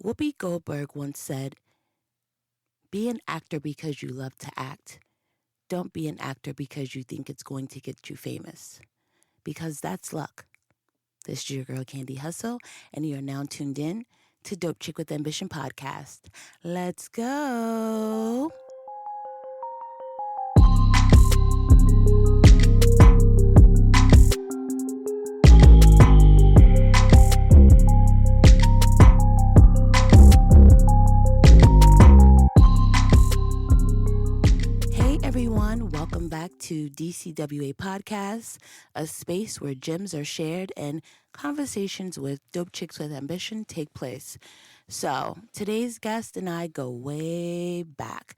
Whoopi Goldberg once said, "Be an actor because you love to act. Don't be an actor because you think it's going to get you famous. Because that's luck." This is your girl, Candy Hustle, and you are now tuned in to Dope Chick with Ambition podcast. Let's go. Everyone, welcome back to DCWA Podcast, a space where gems are shared and conversations with dope chicks with ambition take place. So today's guest and I go way back,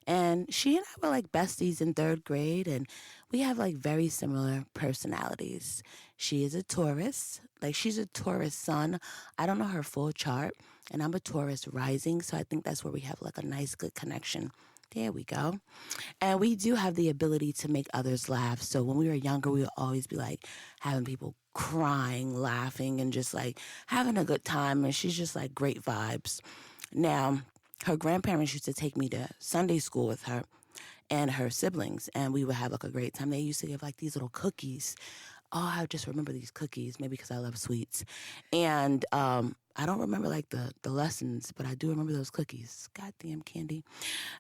and she and I were like besties in third grade, and we have like very similar personalities. She is a Taurus, like she's a Taurus sun. I don't know her full chart, and I'm a Taurus rising, so I think that's where we have like a nice good connection. There we go. And we do have the ability to make others laugh. So when we were younger, we would always be like having people crying, laughing, and just like having a good time. And she's just like great vibes. Now, her grandparents used to take me to Sunday school with her and her siblings, and we would have like a great time. They used to give like these little cookies. Oh, I just remember these cookies, maybe because I love sweets. And I don't remember like the lessons, but I do remember those cookies. Goddamn Candy.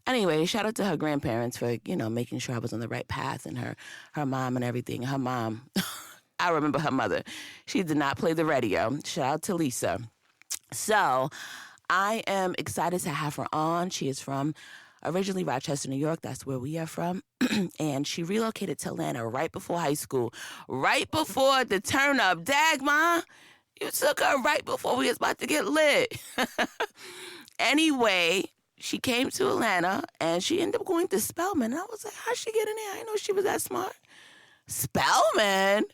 Anyway, shout out to her grandparents for, making sure I was on the right path, and her mom and everything. Her mom, I remember her mother. She did not play the radio. Shout out to Lisa. So I am excited to have her on. She is from originally Rochester, New York. That's where we are from. And she relocated to Atlanta right before high school, right before the turn up. Dagma, you took her right before we was about to get lit. Anyway, she came to Atlanta, and she ended up going to Spelman. And I was like, how'd she get in there? I didn't know she was that smart. Spelman?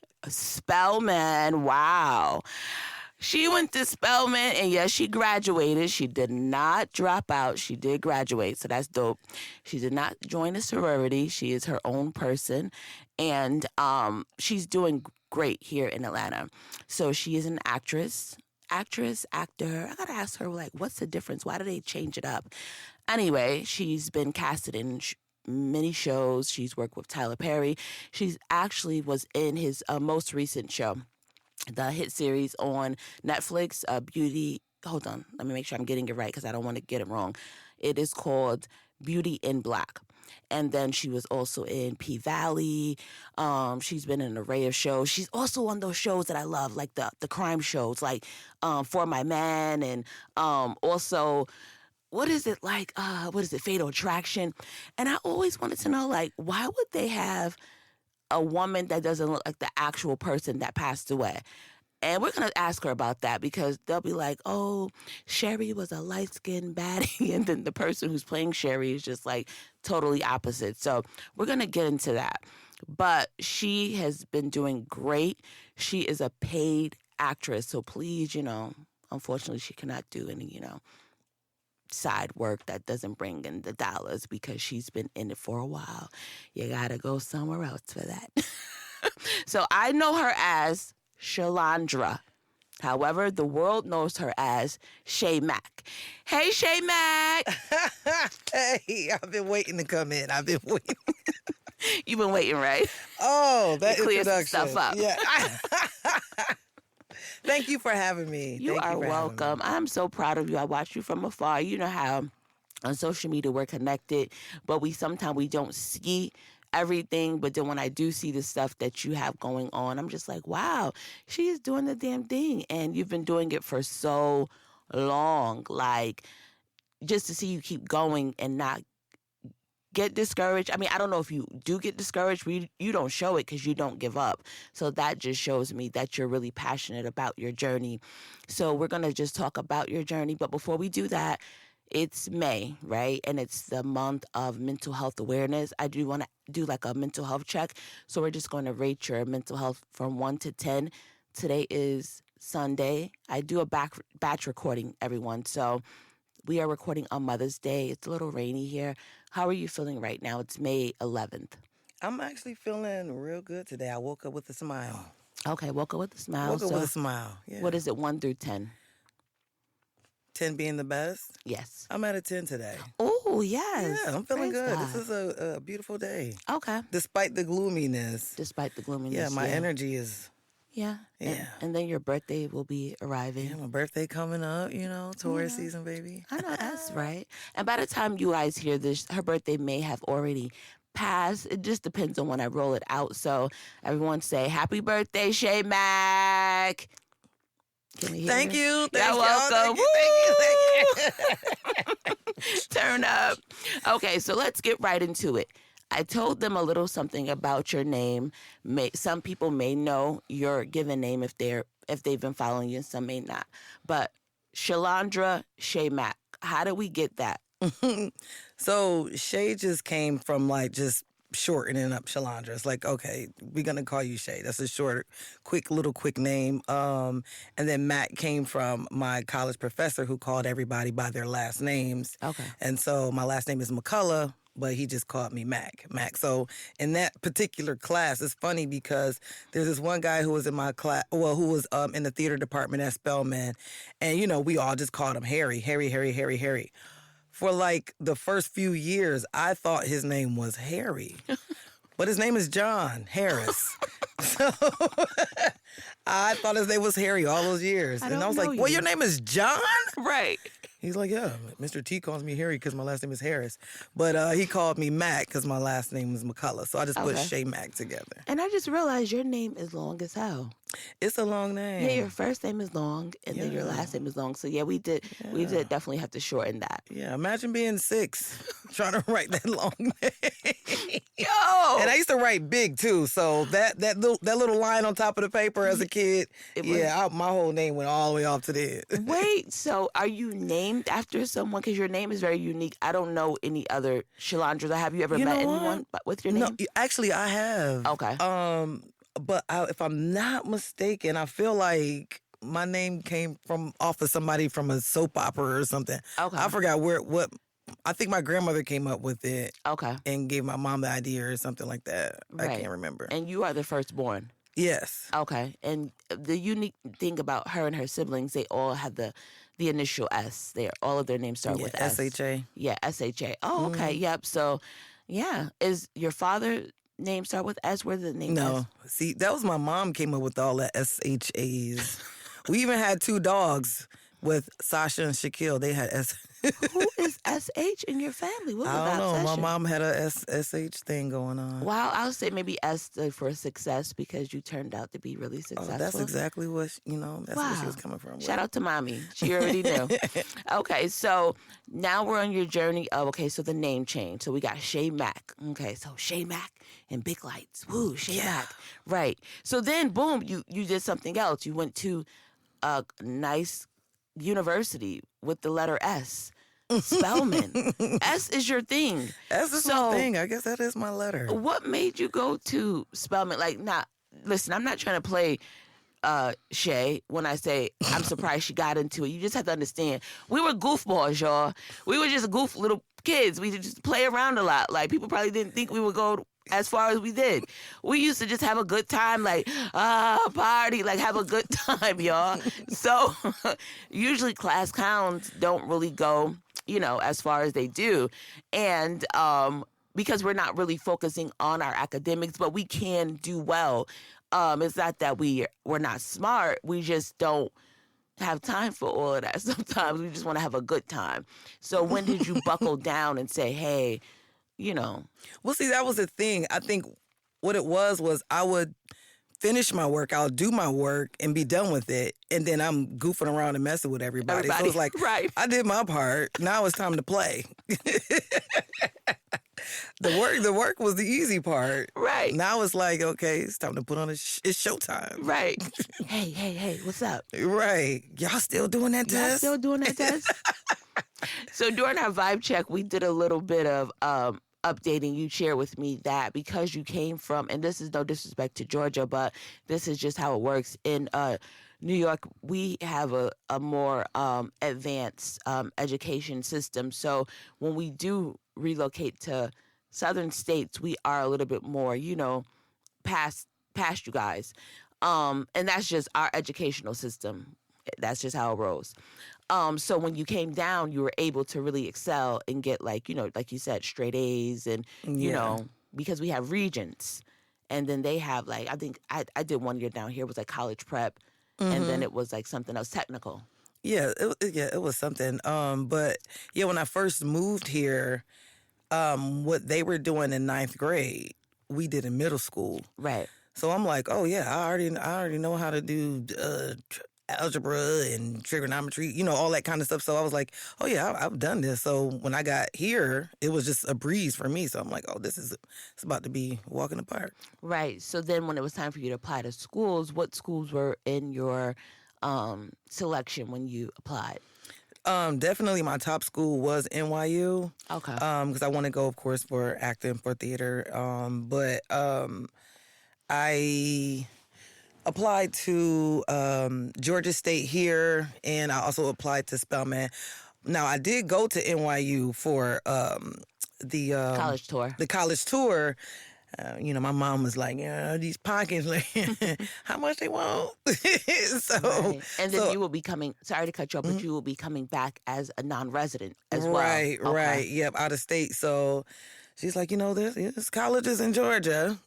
Wow. She went to Spelman, and yes, she graduated. She did not drop out. She did graduate, so that's dope. She did not join a sorority. She is her own person, and she's doing great here in Atlanta. So she is an actor. I gotta ask her, like, what's the difference? Why do they change it up? Anyway, she's been casted in many shows. She's worked with Tyler Perry. She's actually was in his most recent show, the hit series on Netflix, Beauty. Hold on, let me make sure I'm getting it right because I don't want to get it wrong. It is called Beauty in Black. And then she was also in P-Valley. She's been in an array of shows. She's also on those shows that I love, like the crime shows, like For My Man, and also, what is it like? Fatal Attraction? And I always wanted to know, like, why would they have a woman that doesn't look like the actual person that passed away? And we're going to ask her about that, because they'll be like, oh, Sherry was a light-skinned baddie, and then the person who's playing Sherry is just like totally opposite. So we're going to get into that. But she has been doing great. She is a paid actress. So please, unfortunately she cannot do any, side work that doesn't bring in the dollars, because she's been in it for a while. You got to go somewhere else for that. So I know her as Shalandra. However, the world knows her as Shay Mack. Hey, Shay Mack. Hey, I've been waiting to come in. I've been waiting. You've been waiting, right? Oh, that clear introduction. Stuff up. Yeah. Thank you for having me. You are welcome. I'm so proud of you. I watch you from afar. You know how on social media we're connected, but sometimes we don't see everything. But then when I do see the stuff that you have going on, I'm just like, wow, she is doing the damn thing. And you've been doing it for so long. Like, just to see you keep going and not get discouraged. I mean, I don't know if you do get discouraged, but you don't show it because you don't give up. So that just shows me that you're really passionate about your journey. So we're going to just talk about your journey. But before we do that, it's May, right? And it's the month of mental health awareness. I do want to do like a mental health check. So we're just going to rate your mental health from 1 to 10. Today is Sunday. I do a batch recording, everyone. So we are recording on Mother's Day. It's a little rainy here. How are you feeling right now? It's May 11th. I'm actually feeling real good today. I woke up with a smile. Okay, woke up with a smile. Woke up with a smile. Yeah. What is it, 1 through 10? 10 being the best. Yes. I'm at a 10 today. Oh, yes. Yeah, I'm feeling Praise good. God. This is a beautiful day. Okay. Despite the gloominess. Despite the gloominess. Yeah, my energy is... Yeah. Yeah. And then your birthday will be arriving. Yeah, my birthday coming up, Taurus season, baby. I know that's right. And by the time you guys hear this, her birthday may have already passed. It just depends on when I roll it out. So everyone say, happy birthday, Shay Mack. Can we hear Thank you. You're welcome. Thank you. Turn up. Okay, so let's get right into it. I told them a little something about your name. Some people may know your given name if they've been following you, and some may not. But Shalandra Shay Mack, how did we get that? So Shay just came from just shortening up Shalandra. It's like, okay, we're gonna call you Shay. That's a short, quick name. And then Mac came from my college professor who called everybody by their last names. Okay. And so my last name is McCullough, but he just called me Mac. So in that particular class, it's funny because there's this one guy who was in my class, who was in the theater department at Spelman, and we all just called him Harry. For the first few years, I thought his name was Harry, but his name is John Harris. So I thought his name was Harry all those years. And I was like, well, your name is John? Right. He's like, yeah, Mr. T calls me Harry because my last name is Harris. But he called me Mac because my last name was McCullough. So I just put Shay Mack together. And I just realized your name is long as hell. It's a long name. Yeah, your first name is long, and then your last name is long. So we did definitely have to shorten that. Yeah, imagine being 6, trying to write that long name. Yo! And I used to write big too, so that little line on top of the paper as a kid, my whole name went all the way off to the end. Wait, so are you named after someone? Because your name is very unique. I don't know any other Shalandras. Have you ever met anyone with your name? No, actually I have. Okay. But if I'm not mistaken, I feel like my name came off of somebody from a soap opera or something. Okay. I forgot what. I think my grandmother came up with it. Okay. And gave my mom the idea or something like that. Right. I can't remember. And you are the firstborn. Yes. Okay. And the unique thing about her and her siblings, they all have the initial S. All of their names start with S. S-H-A. Yeah, S-H-A. Oh, okay. Yep. So, is your father name start with S? Where did the name No. See, that was my mom came up with all the S-H-A's. We even had 2 dogs with Sasha and Shaquille. They had S. Who is S-H in your family? What was I don't know. obsession? My mom had a S-H thing going on. Well, I'll say maybe S stood for success because you turned out to be really successful. Oh, that's exactly what, that's where she was coming from. Shout out to mommy. She already knew. Okay, so now we're on your journey of, so the name change. So we got Shay Mack. Okay, so Shay Mack and big lights. Woo, Shay Mack. Right. So then, boom, you did something else. You went to a nice university with the letter S. Spelman. S is your thing. S is my thing. I guess that is my letter. What made you go to Spelman? Listen, I'm not trying to play Shay when I say I'm surprised she got into it. You just have to understand. We were goofballs, y'all. We were just goof little kids. We just play around a lot. People probably didn't think we would go as far as we did. We used to just have a good time, party, have a good time, y'all. So usually class clowns don't really go, as far as they do. And because we're not really focusing on our academics, but we can do well. It's not that we're not smart. We just don't have time for all of that. Sometimes we just want to have a good time. So when did you buckle down and say, hey, Well, see, that was the thing. I think what it was I would finish my work, I'll do my work and be done with it, and then I'm goofing around and messing with everybody. So it's like, right. I did my part. Now it's time to play. The work was the easy part. Right. Now it's like, okay, it's time to put on it's showtime. Right. Hey, what's up? Right. Y'all still doing that test? Y'all still doing that test? So during our vibe check, we did a little bit of updating. You shared with me that because you came from, and this is no disrespect to Georgia, but this is just how it works. In New York, we have a more advanced education system. So when we do relocate to southern states, we are a little bit more, past you guys. And that's just our educational system. That's just how it rolls. So when you came down, you were able to really excel and get like, like you said, straight A's and, Yeah. because we have regions. And then they have like, I think I did 1 year down here, it was like college prep. And then it was like something else technical. Yeah, it was something. But yeah, when I first moved here, what they were doing in ninth grade, we did in middle school. Right. So I'm like, oh yeah, I already know how to do algebra and trigonometry, all that kind of stuff. So I was like, oh yeah, I've done this. So when I got here, it was just a breeze for me. So I'm like, oh, it's about to be a walk in the park. Right. So then when it was time for you to apply to schools, what schools were in your selection when you applied? Definitely my top school was NYU. Okay. Because I want to go, of course, for acting, for theater. But I applied to Georgia State here, and I also applied to Spelman. Now, I did go to NYU for the College tour. The college tour. My mom was like, these pockets, like, how much they want? So, right. And then you will be coming, sorry to cut you off, but you will be coming back as a non-resident as well. Right, right. Yep, out of state. So she's like, there's colleges in Georgia.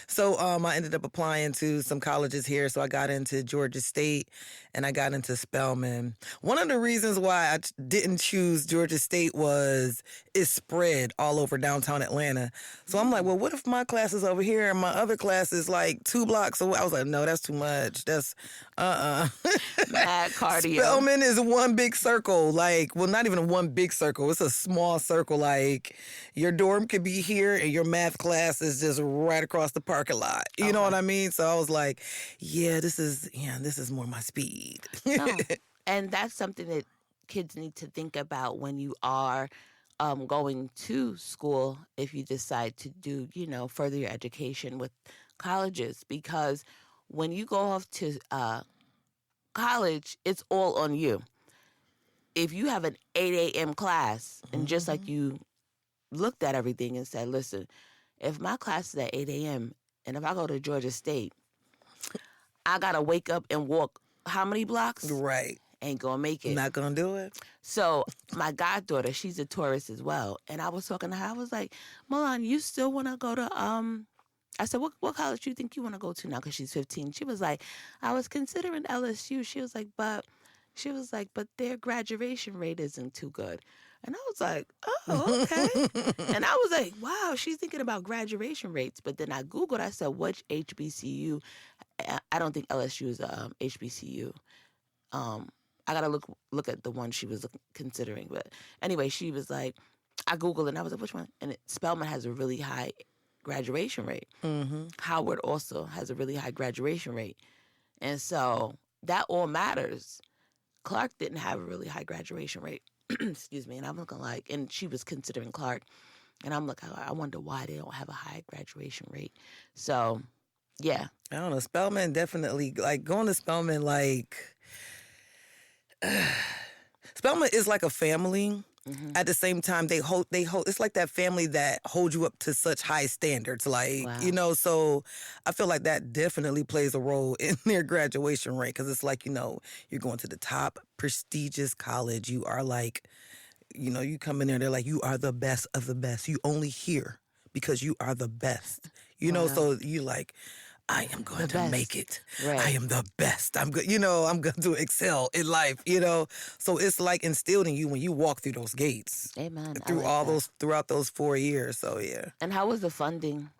So I ended up applying to some colleges here. So I got into Georgia State and I got into Spelman. One of the reasons why I didn't choose Georgia State was it's spread all over downtown Atlanta. So I'm like, well, what if my class is over here and my other class is like 2 blocks away? I was like, no, that's too much. That's Mad cardio. Spelman is one big circle. Like, well, not even one big circle. It's a small circle. Like, your dorm could be here and your math class is just right across the parking lot. You know what I mean? So I was like, this is more my speed. No. And that's something that kids need to think about when you are going to school, if you decide to do, further your education with colleges. Because when you go off to college, it's all on you. If you have an 8 a.m. class, and just like you looked at everything and said, listen, if my class is at 8 a.m. and if I go to Georgia State, I got to wake up and walk how many blocks? Right. Ain't going to make it. Not going to do it. So my goddaughter, she's a tourist as well. And I was talking to her. I was like, Milan, you still want to go to, I said, what college do you think you want to go to now? Because she's 15. She was like, I was considering LSU. She was like, but their graduation rate isn't too good. And I was like, oh, okay. And I was like, wow, she's thinking about graduation rates. But then I Googled, I said, which HBCU? I don't think LSU is a HBCU. I got to look at the one she was considering. But anyway, she was like, I Googled and I was like, which one? And Spelman has a really high graduation rate. Mm-hmm. Howard also has a really high graduation rate. And so that all matters. Clark didn't have a really high graduation rate. Excuse me. And I'm looking like, and she was considering Clark. And I'm like, I wonder why they don't have a high graduation rate. So, yeah. I don't know. Spelman definitely, like, going to Spelman, like, Spelman is like a family. Mm-hmm. At the same time, they hold. It's like that family that holds you up to such high standards. Like, wow. So I feel like that definitely plays a role in their graduation rate because it's like, you're going to the top prestigious college. You are like, you come in there, they're like, you are the best of the best. You only here because you are the best. Wow. So you like, I am going to make it. Right. I am the best. I'm good. I'm going to excel in life. So it's like instilled in you when you walk through those gates. Amen. Throughout those 4 years. So yeah. And how was the funding?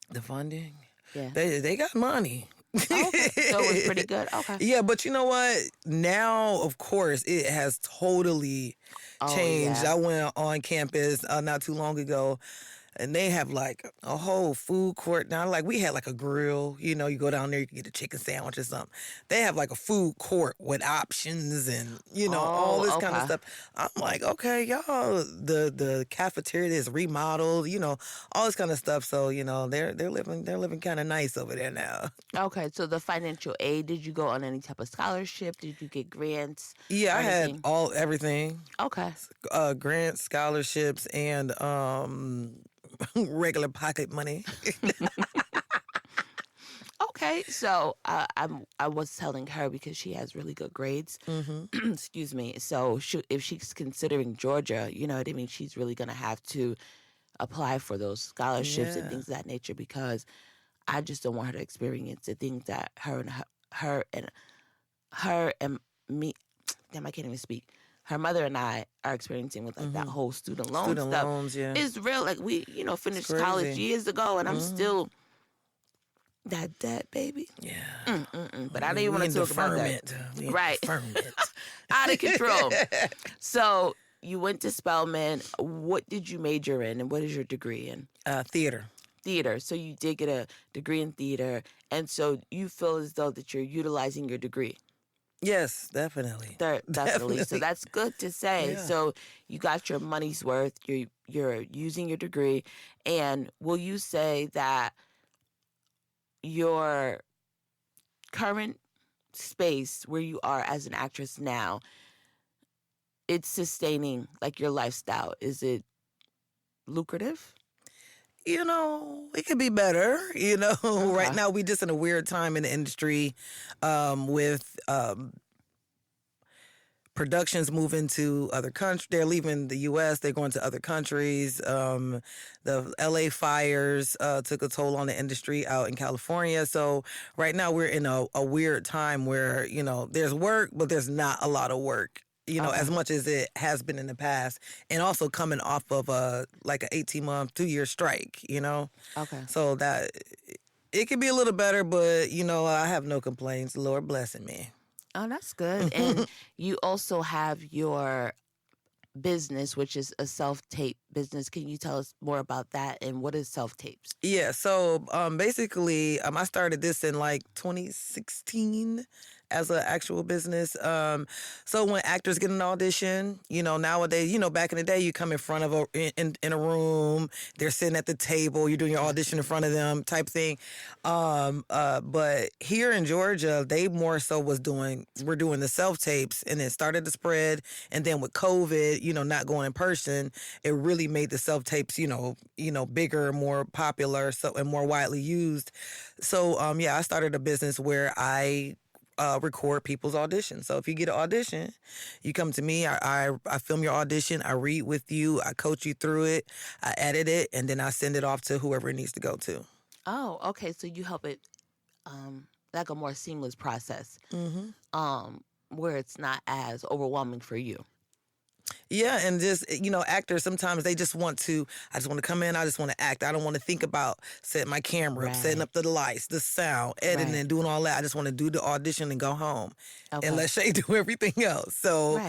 The funding? Yeah. They got money. Oh, okay. So it was pretty good. Okay. Yeah, but you know what? Now, of course, it has totally changed. Yeah. I went on campus not too long ago. And they have like a whole food court now. Like we had like a grill, you go down there, you can get a chicken sandwich or something. They have like a food court with options and, all this kind of stuff. I'm like, okay, y'all, the cafeteria is remodeled, all this kind of stuff. So, they're living kind of nice over there now. Okay. So the financial aid, did you go on any type of scholarship? Did you get grants? Yeah, I had everything. Okay. Grants, scholarships, and regular pocket money. Okay, so I was telling her because she has really good grades. Mm-hmm. Excuse me. So if she's considering Georgia, you know what I mean. She's really gonna have to apply for those scholarships and Yeah. things of that nature because I just don't want her to experience the things that her and me. Damn, I can't even speak. Her mother and I are experiencing with like that Mm-hmm. whole student loan Student stuff. loans, yeah. It's real. Like we, finished college crazy. years ago, and I'm Mm-hmm. still that debt, baby. Yeah. But I don't even We want in to talk about that. deferment. We in Right. deferment. Out of control. So you went to Spelman. What did you major in, and what is your degree in? Theater. Theater. So you did get a degree in theater, and so you feel as though that you're utilizing your degree. Yes, definitely. Definitely. So that's good to say. Yeah. So you got your money's worth. You're using your degree, and will you say that your current space where you are as an actress now, it's sustaining like your lifestyle? Is it lucrative? It could be better. Right Okay. now we just in a weird time in the industry with productions moving to other countries. They're leaving the U.S. They're going to other countries. The L.A. fires took a toll on the industry out in California. So right now we're in a weird time where, there's work, but there's not a lot of work. Okay. As much as it has been in the past, and also coming off of an 18-month, 2-year strike, Okay. So that it could be a little better, but I have no complaints. Lord blessing me. Oh, that's good. And you also have your business, which is a self-tape business. Can you tell us more about that and what is self-tapes? Yeah, so basically, I started this in 2016 as an actual business. So when actors get an audition, nowadays, back in the day, you come in front of in a room, they're sitting at the table, you're doing your audition in front of them, type thing. But here in Georgia, they more so we're doing the self tapes, and it started to spread, and then with COVID, not going in person, it really made the self tapes, bigger, more popular, and more widely used. So I started a business where I record people's auditions. So if you get an audition, you come to me, I film your audition, I read with you, I coach you through it, I edit it, and then I send it off to whoever it needs to go to. Oh, okay. So you help it like a more seamless process, where it's not as overwhelming for you. Yeah, and just, actors, sometimes they just want to, I just want to come in, I just want to act. I don't want to think about setting my camera up, setting up the lights, the sound, editing, and doing all that. I just want to do the audition and go home and let Shay do everything else. So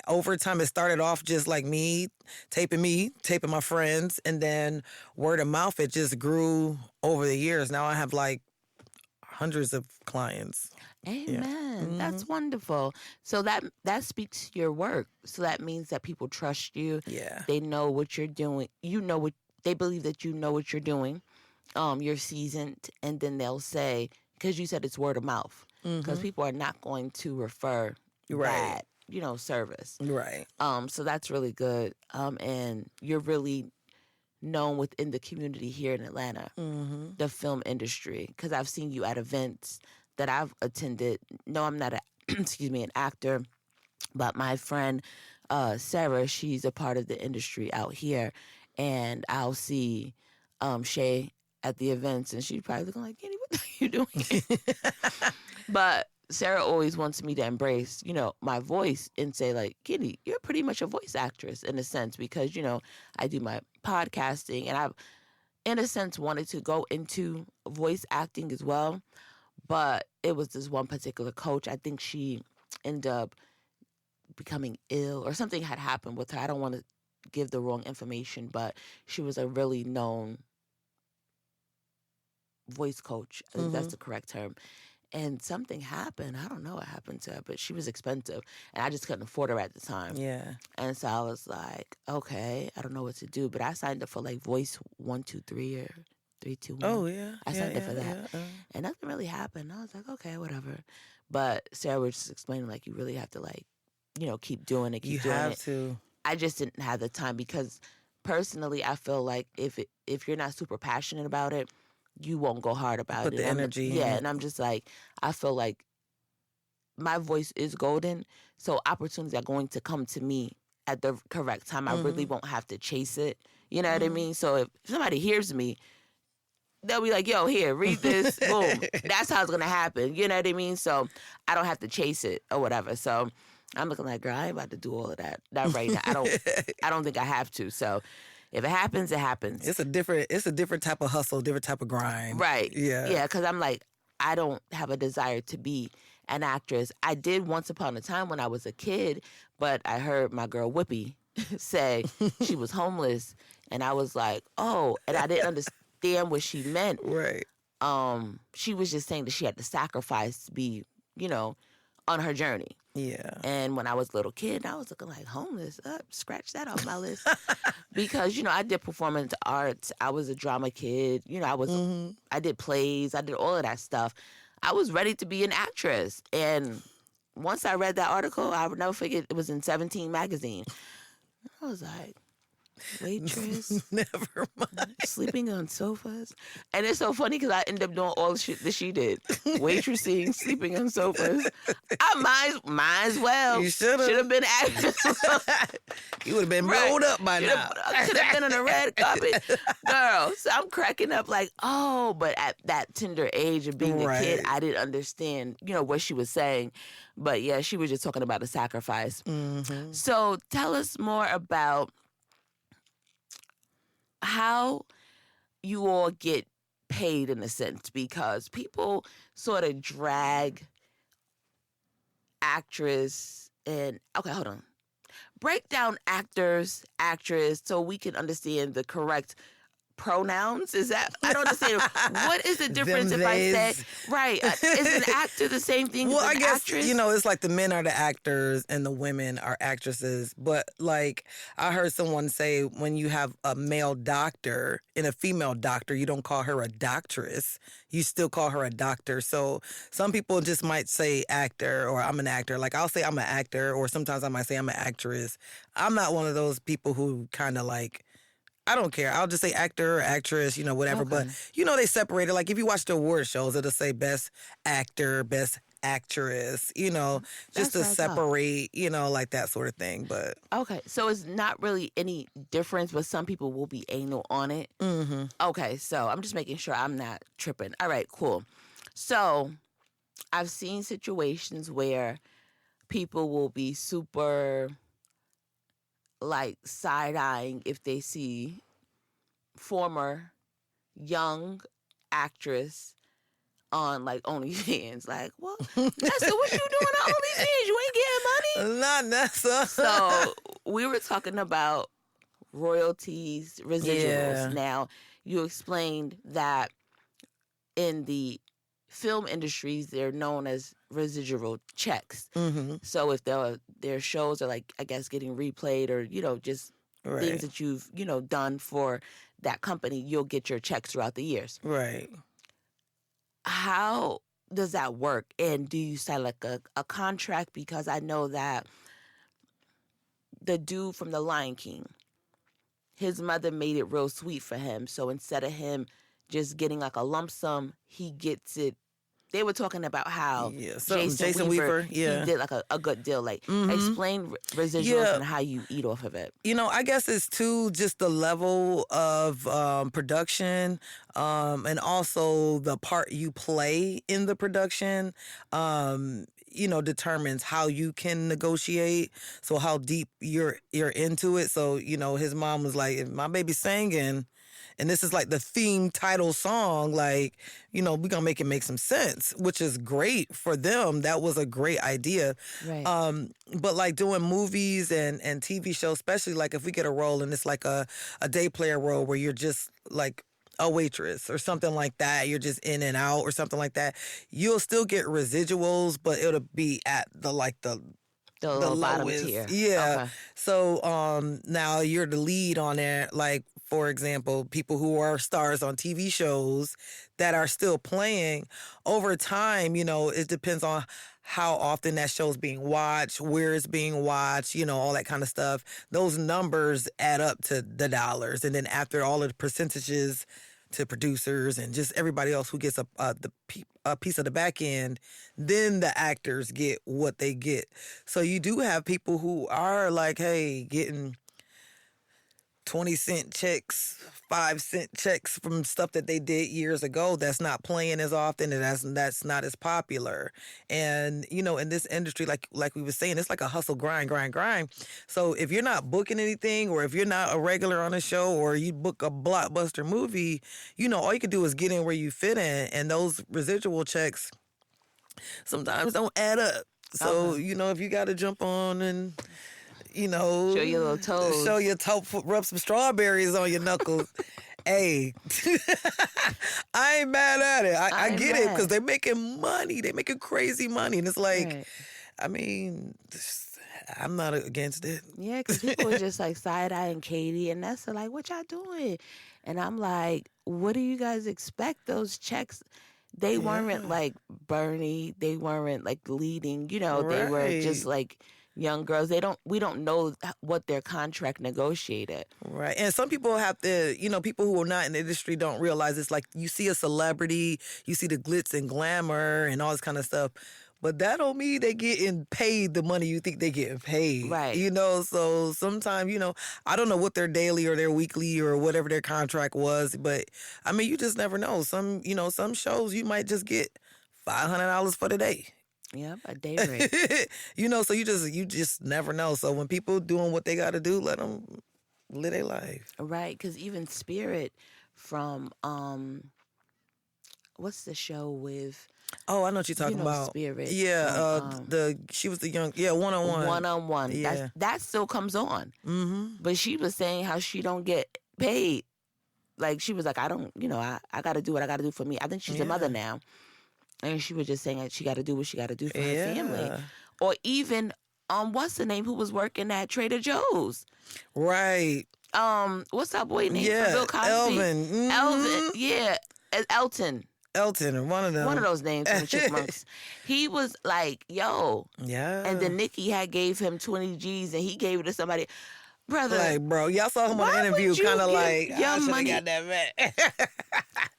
over time, it started off just like me, taping my friends, and then word of mouth, it just grew over the years. Now I have hundreds of clients. Amen. Yeah. That's wonderful. So that speaks to your work. So that means that people trust you. Yeah. They know what you're doing. They believe that you know what you're doing. You're seasoned, and then they'll say, because you said it's word of mouth, because people are not going to refer bad, service. Right. So that's really good. And you're really known within the community here in Atlanta, the film industry, because I've seen you at events that I've attended. No, I'm not an actor, but my friend Sarah, she's a part of the industry out here, and I'll see Shay at the events, and she's probably looking like, Kenny, what are you doing? But Sarah always wants me to embrace, my voice and say, like, Kenny, you're pretty much a voice actress in a sense, because, I do my podcasting, and I've, in a sense, wanted to go into voice acting as well. But it was this one particular coach. I think she ended up becoming ill or something had happened with her. I don't want to give the wrong information, but she was a really known voice coach. I think that's the correct term. And something happened. I don't know what happened to her, but she was expensive. And I just couldn't afford her at the time. Yeah. And so I was like, okay, I don't know what to do. But I signed up for Voice 123 or 321. Oh, yeah. I signed up for that. And nothing really happened. I was like, okay, whatever. But Sarah was just explaining, you really have to, keep doing it, keep doing it. You have to. I just didn't have the time because personally I feel like if you're not super passionate about it, you won't go hard about Put it. the energy in Yeah, it. and I'm just like, I feel like my voice is golden, so opportunities are going to come to me at the correct time. I really won't have to chase it. You know what I mean? So if somebody hears me, they'll be like, yo, here, read this. Boom. That's how it's going to happen. You know what I mean? So I don't have to chase it or whatever. So I'm looking like, girl, I ain't about to do all of that. Not right now. I don't think I have to. So if it happens, it happens. It's a different type of hustle, different type of grind. Right. Yeah. Yeah, because I'm like, I don't have a desire to be an actress. I did once upon a time when I was a kid, but I heard my girl Whoopi say she was homeless, and I was like, oh, and I didn't understand what she meant. Right. She was just saying that she had to sacrifice to be, on her journey. Yeah. And when I was a little kid, I was looking like homeless. Scratch that off my list. Because, I did performance arts. I was a drama kid. I did plays. I did all of that stuff. I was ready to be an actress. And once I read that article, I would never forget, it was in 17 magazine. I was like, waitress, Never mind. sleeping on sofas. And it's so funny because I ended up doing all the shit that she did. Waitressing, sleeping on sofas. I might as well. You should have been acting. You would have been rolled up by now. I should have been on the red carpet. Girl, so I'm cracking up like, oh, but at that tender age of being a kid, I didn't understand, what she was saying. But yeah, she was just talking about the sacrifice. Mm-hmm. So tell us more about how you all get paid in a sense, because people sort of drag actress and okay, hold on. Break down actors, actress, so we can understand the correct pronouns. Is that I don't understand. What is the difference if I say right? Is an actor the same thing as an actress? It's like the men are the actors and the women are actresses. But like I heard someone say, when you have a male doctor and a female doctor, you don't call her a doctress. You still call her a doctor. So some people just might say actor or I'm an actor. Like I'll say I'm an actor, or sometimes I might say I'm an actress. I'm not one of those people who kind of like, I don't care. I'll just say actor or actress, whatever. Okay. But, they separate it. Like, if you watch the award shows, it'll say best actor, best actress, just That's to what I thought. separate, like that sort of thing. But Okay, so it's not really any difference, but some people will be anal on it. mm-hmm. Okay, so I'm just making sure I'm not tripping. All right, cool. So I've seen situations where people will be super like side-eyeing if they see former young actress on like OnlyFans. Like, well, so what you doing on OnlyFans? You ain't getting money? Not necessarily. So we were talking about royalties, residuals. Yeah. Now, you explained that in the film industries, they're known as residual checks. Mm-hmm. So if their shows are like, I guess, getting replayed or, just Right. things that you've, done for that company, you'll get your checks throughout the years. Right. How does that work? And do you sign like a contract? Because I know that the dude from The Lion King, his mother made it real sweet for him. So instead of him just getting like a lump sum, he gets it. They were talking about how Jason Weaver, he did like a good deal. Like, explain residuals and how you eat off of it. I guess it's too just the level of production and also the part you play in the production, determines how you can negotiate. So how deep you're into it. So, his mom was like, if my baby's singing, and this is like the theme title song, like, we're going to make some sense, which is great for them. That was a great idea. Right. But like doing movies and TV shows, especially like if we get a role and it's like a day player role where you're just like a waitress or something like that, you're just in and out or something like that, you'll still get residuals, but it'll be at the bottom lowest tier. Yeah. Okay. So now you're the lead on there. Like, for example, people who are stars on TV shows that are still playing over time, it depends on how often that show's being watched, where it's being watched, all that kind of stuff. Those numbers add up to the dollars. And then after all of the percentages to producers and just everybody else who gets a piece of the back end. Then the actors get what they get. So you do have people who are like, hey, getting 20-cent checks, 5-cent checks from stuff that they did years ago that's not playing as often and that's not as popular. And, in this industry, like we were saying, it's like a hustle, grind. So if you're not booking anything or if you're not a regular on a show or you book a blockbuster movie, all you can do is get in where you fit in. And those residual checks sometimes don't add up. So, if you got to jump on and... show your little toes. Show your toe, rub some strawberries on your knuckles. Hey, I ain't mad at it. I get it because they're making money. They're making crazy money. And it's like, right. I mean, I'm not against it. Yeah, because people are just like side-eyeing Katie and Nessa, like, what y'all doing? And I'm like, what do you guys expect? Those checks, they weren't like Bernie. They weren't like leading. They were just like... young girls, we don't know what their contract negotiated. Right. And some people have to, people who are not in the industry don't realize it's like you see a celebrity, you see the glitz and glamour and all this kind of stuff. But that don't mean they getting paid the money you think they getting paid. Right. So sometimes, I don't know what their daily or their weekly or whatever their contract was. But, I mean, you just never know. Some shows you might just get $500 for the day. Yep, a day rate. So you just never know. So when people doing what they got to do, let them live their life. Right, because even Spirit from what's the show with? Oh, I know what you're talking about. Spirit. Yeah, she was the young. Yeah, one-on-one. One-on-one. Yeah, that still comes on. Mm-hmm. But she was saying how she don't get paid. Like she was like, I don't. I got to do what I got to do for me. I think she's a mother now. And she was just saying that she got to do what she got to do for her family. Or even, what's the name who was working at Trader Joe's? Right. What's that boy name? Yeah, Bill Cosby? Elvin. Mm-hmm. Elvin, yeah. Elton. Elton, one of them. One of those names from the Chipmunks. He was like, yo. Yeah. And then Nikki had gave him 20 G's and he gave it to somebody. Brother. Like, bro, y'all saw him on the interview kind of like, I should have got that man.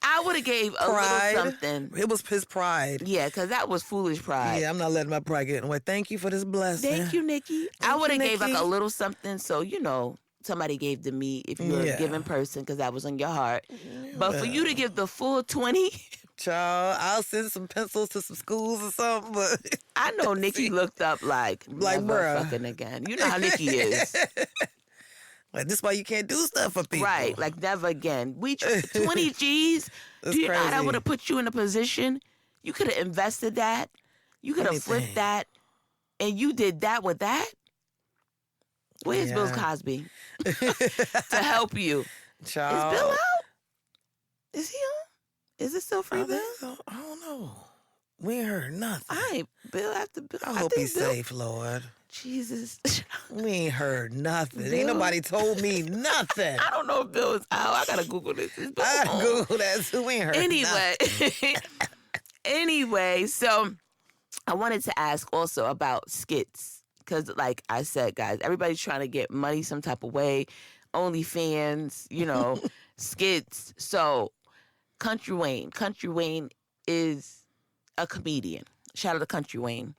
I would have gave a little something. It was his pride. Yeah, because that was foolish pride. Yeah, I'm not letting my pride get in the way. Thank you for this blessing. Thank you, Nikki. I would have gave like a little something so, somebody gave to me if you're a giving person because that was on your heart. But for you to give the full 20... Child, I'll send some pencils to some schools or something, but... I know Nikki looked up like never bruh. Fucking again. You know how Nikki is. Like, this is why you can't do stuff for people. Right, like never again. 20 G's, do you know how that would have put you in a position? You could have invested that. You could have flipped that. And you did that with that? Where's Bill Cosby? To help you. Child. Is Bill out? Is he on? Is it still free, Bill? So. I don't know. We ain't heard nothing. Bill after Bill. I hope he's safe, Lord. Jesus. We ain't heard nothing. Bill? Ain't nobody told me nothing. I don't know if Bill is out. I gotta Google this. I gotta Google that too. We ain't heard nothing. Anyway, so I wanted to ask also about skits. Because like I said, guys, everybody's trying to get money some type of way. OnlyFans, skits. So Country Wayne is a comedian. Shout out to Country Wayne.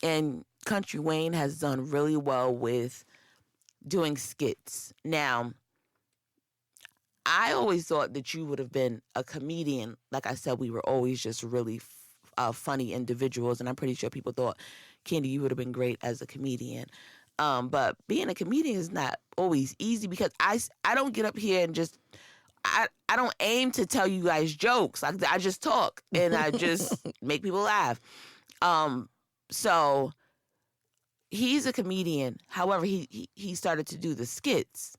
And Country Wayne has done really well with doing skits. Now, I always thought that you would have been a comedian. Like I said, we were always just really funny individuals, and I'm pretty sure people thought, Candy, you would have been great as a comedian. But being a comedian is not always easy because I don't get up here and just... I don't aim to tell you guys jokes. I just talk and I just make people laugh. So he's a comedian. However, he started to do the skits.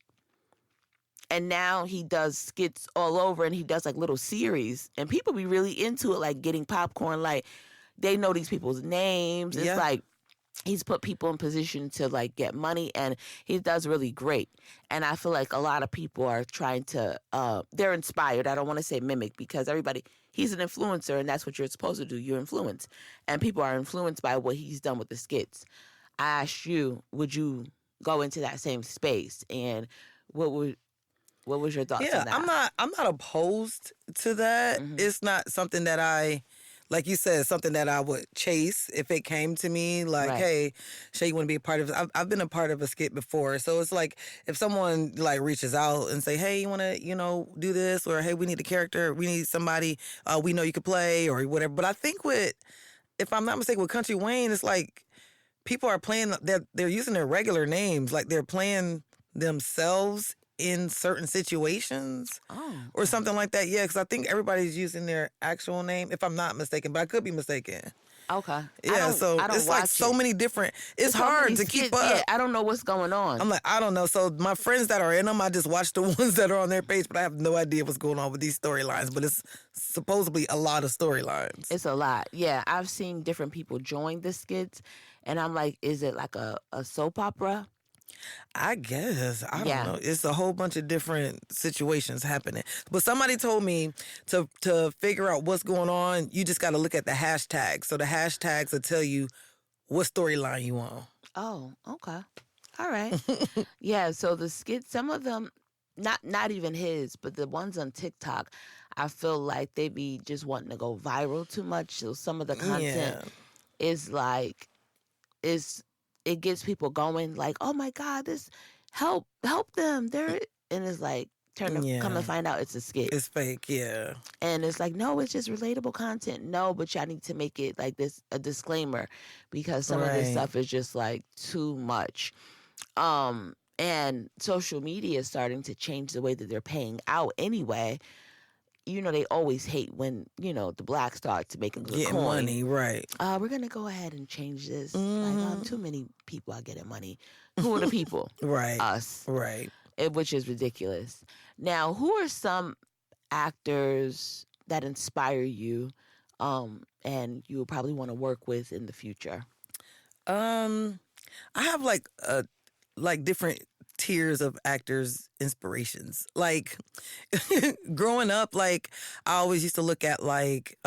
And now he does skits all over and he does like little series. And people be really into it, like getting popcorn. Like they know these people's names. It's like he's put people in position to like get money and he does really great. And I feel like a lot of people are trying to, they're inspired. I don't want to say mimic because he's an influencer and that's what you're supposed to do. You influence. And people are influenced by what he's done with the skits. I asked you, would you go into that same space? And what would What was your thoughts Yeah, on that? I'm not opposed to that. It's not something that I, like you said, something that I would chase if it came to me. Like, Right. hey, Shay, you want to be a part of? I've been a part of a skit before, so it's like if someone like reaches out and say, hey, you want to, do this, or hey, we need a character, we need somebody, we know you could play or whatever. But I think if I'm not mistaken, with Country Wayne, it's like people are playing, they're using their regular names, like they're playing themselves in certain situations Oh, or okay. something like that. Yeah, because I think everybody's using their actual name, if I'm not mistaken, but I could be mistaken. Okay. Yeah, so I don't it's like watch so it. many different. It's It's so many hard to keep skits. Yeah, up. I don't know what's going on. I'm like, I don't know. So my friends that are in them, I just watch the ones that are on their page, but I have no idea what's going on with these storylines. But it's supposedly a lot of storylines. It's a lot. Yeah, I've seen different people join the skits, and I'm like, is it like a soap opera? I guess. I don't Yeah. know. It's a whole bunch of different situations happening. But somebody told me to figure out what's going on, you just got to look at the hashtags. So the hashtags will tell you what storyline you on. Oh, okay. All right. Yeah, so the skits, some of them, not even his, but the ones on TikTok, I feel like they be just wanting to go viral too much. So some of the content Yeah. is like is it gets people going like, oh my God, this help them. They're and it's like come Yeah. and find out it's a skit. It's fake. Yeah. And it's like, no, it's just relatable content. No, but y'all need to make it like this a disclaimer because some of this Right. stuff is just like too much. And social media is starting to change the way that they're paying out anyway. They always hate when, the blacks start to make a good Getting coin. money. Right. We're gonna go ahead and change this. Like, Hmm. too many people are getting money. Who are the people? Right. Us. Right. Which is ridiculous. Now, who are some actors that inspire you, and you will probably want to work with in the future? I have like different tiers of actors inspirations. Like growing up, like I always used to look at like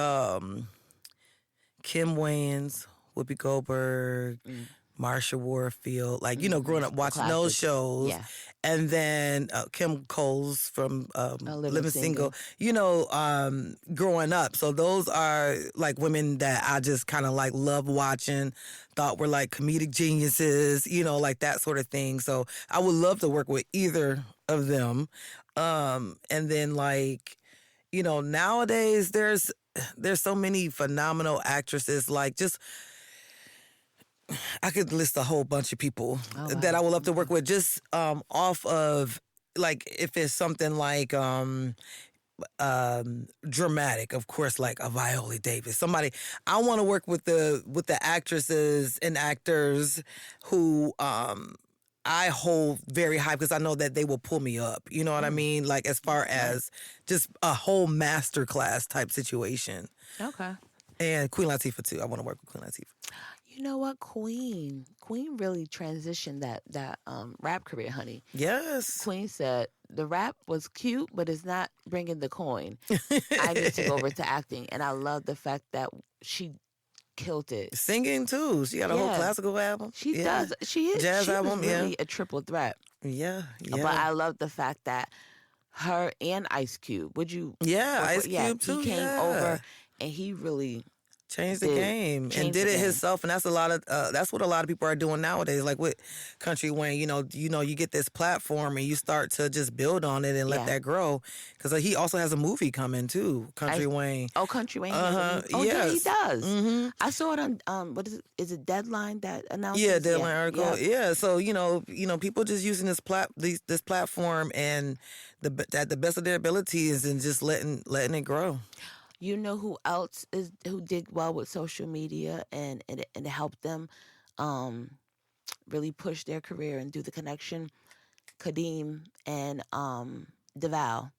Kim Wayans, Whoopi Goldberg, Mm. Marsha Warfield, like growing up The watching those classics. shows, Yeah. and then Kim Coles from Living Living Single. Single, growing up. So those are like women that I just kind of like love watching, thought were like comedic geniuses, like that sort of thing. So I would love to work with either of them. And then like, nowadays there's so many phenomenal actresses, like just I could list a whole bunch of people Oh that I wow. would love to Okay. work with, just off of like if it's something like dramatic, of course, like a Viola Davis. Somebody I want to work with the actresses and actors who I hold very high because I know that they will pull me up. You know what I Mm, mean? Like as far right. as just a whole master class type situation. Okay. And Queen Latifah too. I want to work with Queen Latifah. You know what, Queen really transitioned that rap career, honey. Yes. Queen said the rap was cute, but it's not bringing the coin. I need to go over to acting, and I love the fact that she killed it. Singing too. She got a whole Yeah, classical album. she Yeah. does. She is. Jazz She was album. Yeah. really a triple threat. Yeah. But Yeah. I love the fact that her and Ice Cube. Would you Yeah. work with? Ice Yeah, Cube he too. came Yeah. over and he really Changed the did game and change the did it game. himself, and that's a lot of that's what a lot of people are doing nowadays. Like with Country Wayne, you get this platform and you start to just build on it and let Yeah. that grow. Because he also has a movie coming too, Country Wayne. Country Wayne. He has a movie. Oh yeah, he Yes. does. Mm-hmm. I saw it on what is it? Is it Deadline that Yeah, announces? Yeah, deadline yeah. article. Yeah, so people just using this platform and at the best of their abilities and just letting it grow. You know who else who did well with social media and it helped them um, really push their career and do the connection? Kadeem and DeVal.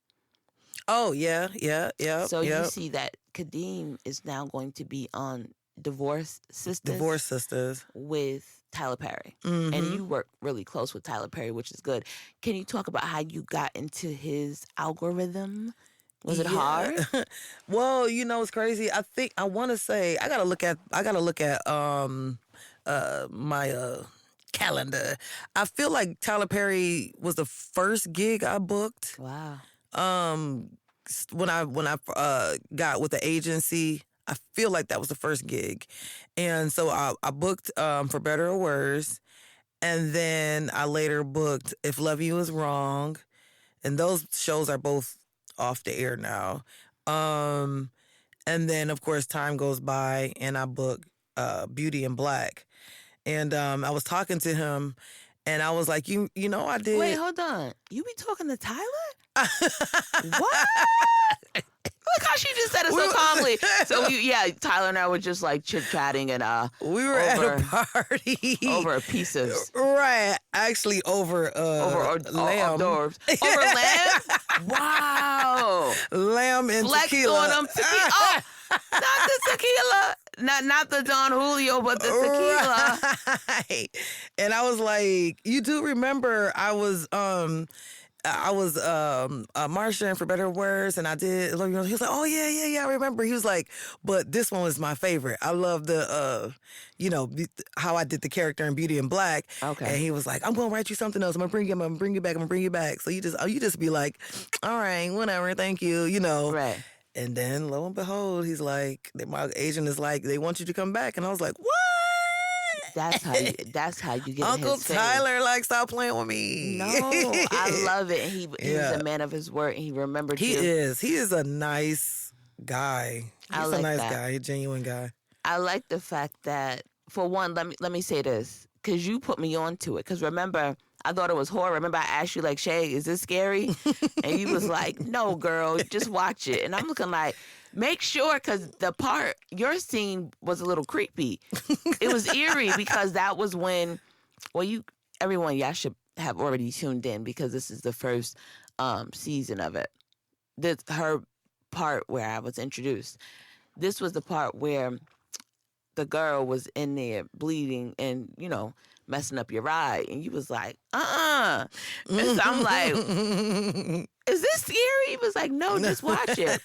Oh yeah, yeah, yeah, So you yeah. see that Kadeem is now going to be on Divorce Sisters Divorce Sisters. with Tyler Perry. And Mm-hmm. you work really close with Tyler Perry, which is good. Can you talk about how you got into his algorithm? Was it Yeah. hard? Well, it's crazy. I think I want to say I gotta look at my calendar. I feel like Tyler Perry was the first gig I booked. Wow. When I got with the agency, I feel like that was the first gig, and so I booked For Better or Worse, and then I later booked If Loving You Is Wrong, and those shows are both off the air now. And then of course time goes by, and I booked Beauty in Black, and I was talking to him, and I was like, you know, I did. Wait, hold on. You be talking to Tyler? What? Look how she just said it so calmly. So Tyler and I were just like chit chatting, and we were at a party over a piece of actually over lamb. Over lamb. Wow. Lamb and Flex tequila. on them tequila. Oh, not the tequila. Not the Don Julio, but the tequila. Right. And I was like, you do remember I was Marsha For Better Words, and I did. He was like, oh yeah, I remember. He was like, but this one was my favorite. I love the, how I did the character in Beauty in Black. Okay. And he was like, I'm gonna write you something else. I'm gonna bring you back. So you just be like, all right, whatever, thank you, Right. And then lo and behold, he's like, my agent is like, they want you to come back, and I was like, what? That's how you get Uncle his fame. Tyler, like, stop playing with me. No, I love it. And he's a man of his word, and he remembered He you. He is a nice guy. He's a nice guy, a genuine guy. I like the fact that, for one, let me say this, because you put me onto it. Because remember, I thought it was horror. Remember, I asked you, like, Shay, is this scary? And you was like, no, girl, just watch it. And I'm looking like, make sure, because your scene was a little creepy. It was eerie, because that was when, everyone, y'all should have already tuned in, because this is the first season of it. Her part where I was introduced. This was the part where the girl was in there bleeding and, messing up your ride. And you was like, And so I'm like, is this scary? He was like, no, just watch it.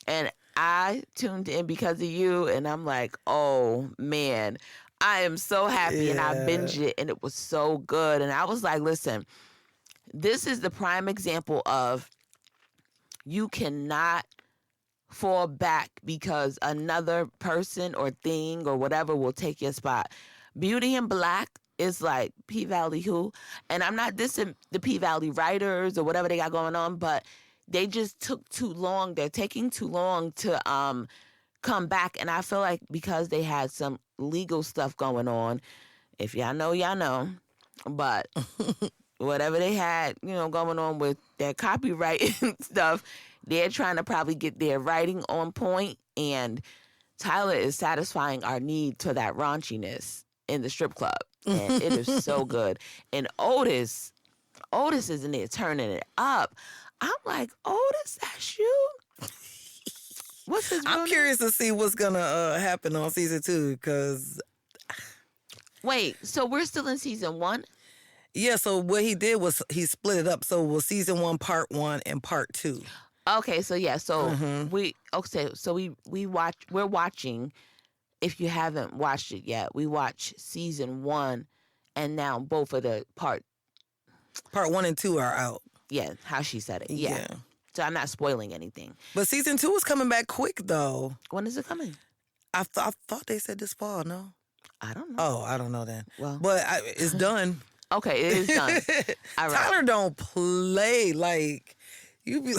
And I tuned in because of you, and I'm like, oh, man, I am so happy. And I binged it, and it was so good. And I was like, listen, this is the prime example of you cannot fall back because another person or thing or whatever will take your spot. Beauty in Black is like P-Valley who, and I'm not dissing the P-Valley writers or whatever they got going on, but they just took too long. They're taking too long to come back. And I feel like because they had some legal stuff going on, if y'all know, y'all know. But whatever they had, going on with their copyright and stuff, they're trying to probably get their writing on point. And Tyler is satisfying our need to that raunchiness in the strip club. And it is so good. And Otis is in there turning it up. I'm like, Otis, that's you? What's his real I'm name? curious to see what's gonna happen on season 2, because Wait, so we're still in season 1? yeah. So what he did was he split it up. So we'll season 1, part 1, and part 2. Okay, so yeah, so we're watching. If you haven't watched it yet, we watch season 1, and now both of the part 1 and 2 are out. Yeah, how she said it. Yeah. So I'm not spoiling anything. But season 2 is coming back quick, though. When is it coming? I thought they said this fall. No. I don't know. Oh, I don't know then. Well, but it's done. Okay, it is done. All right. Tyler don't play like. You be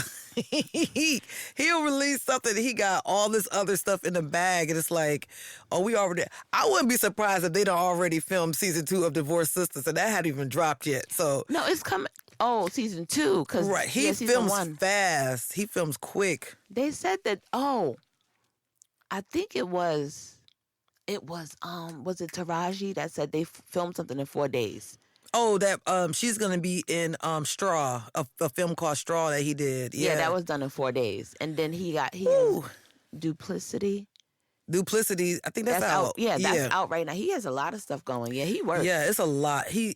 he'll release something. He got all this other stuff in the bag, and it's like, oh, we already. I wouldn't be surprised if they don't already filmed season 2 of Divorced Sisters, and that hadn't even dropped yet. So no, it's coming. Oh, season 2, because right, he films fast. He films quick. They said that. Oh, I think it was it Taraji that said they filmed something in 4 days? Oh, that she's gonna be in Straw, a film called Straw that he did. Yeah, that was done in 4 days, and then he has Duplicity. Duplicity, I think that's out. Yeah, that's out right now. He has a lot of stuff going. Yeah, he works. Yeah, it's a lot. He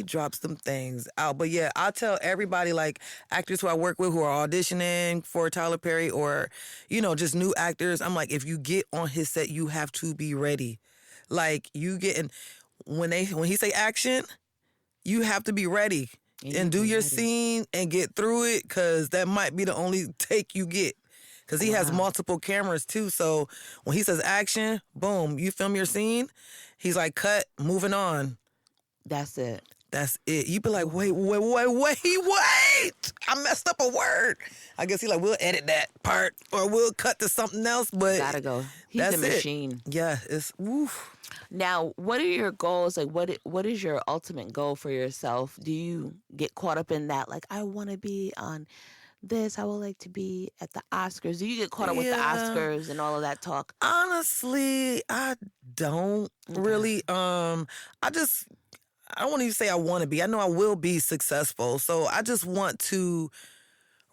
drops some things out. But yeah, I'll tell everybody, like actors who I work with who are auditioning for Tyler Perry or, just new actors. I'm like, if you get on his set, you have to be ready. Like when he say action, you have to be ready and do your scene and get through it, because that might be the only take you get. Because he has multiple cameras too. So when he says action, boom, you film your scene. He's like, cut, moving on. That's it. That's it. You be like, wait. I messed up a word. I guess he like, we'll edit that part or we'll cut to something else. But gotta go. He's a machine. Yeah, it's woof. Now, what are your goals? Like, what is your ultimate goal for yourself? Do you get caught up in that? Like, I want to be on this. I would like to be at the Oscars. Do you get caught up with the Oscars and all of that talk? Honestly, I don't really. I don't want to even say I want to be. I know I will be successful. So I just want to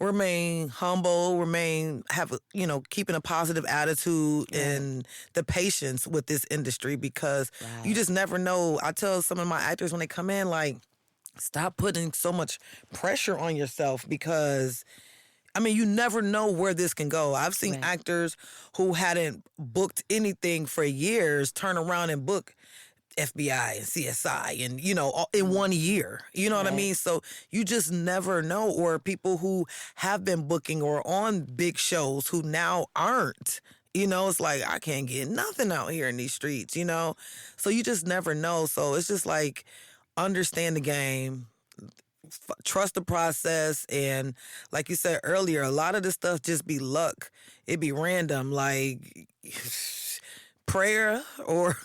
remain humble, keeping a positive attitude and the patience with this industry, because you just never know. I tell some of my actors when they come in, like, stop putting so much pressure on yourself, because you never know where this can go. I've seen actors who hadn't booked anything for years turn around and book FBI and CSI and, in 1 year. You know what I mean? So you just never know. Or people who have been booking or on big shows who now aren't. It's like, I can't get nothing out here in these streets, So you just never know. So it's just like, understand the game, trust the process, and like you said earlier, a lot of this stuff just be luck. It be random, like prayer, or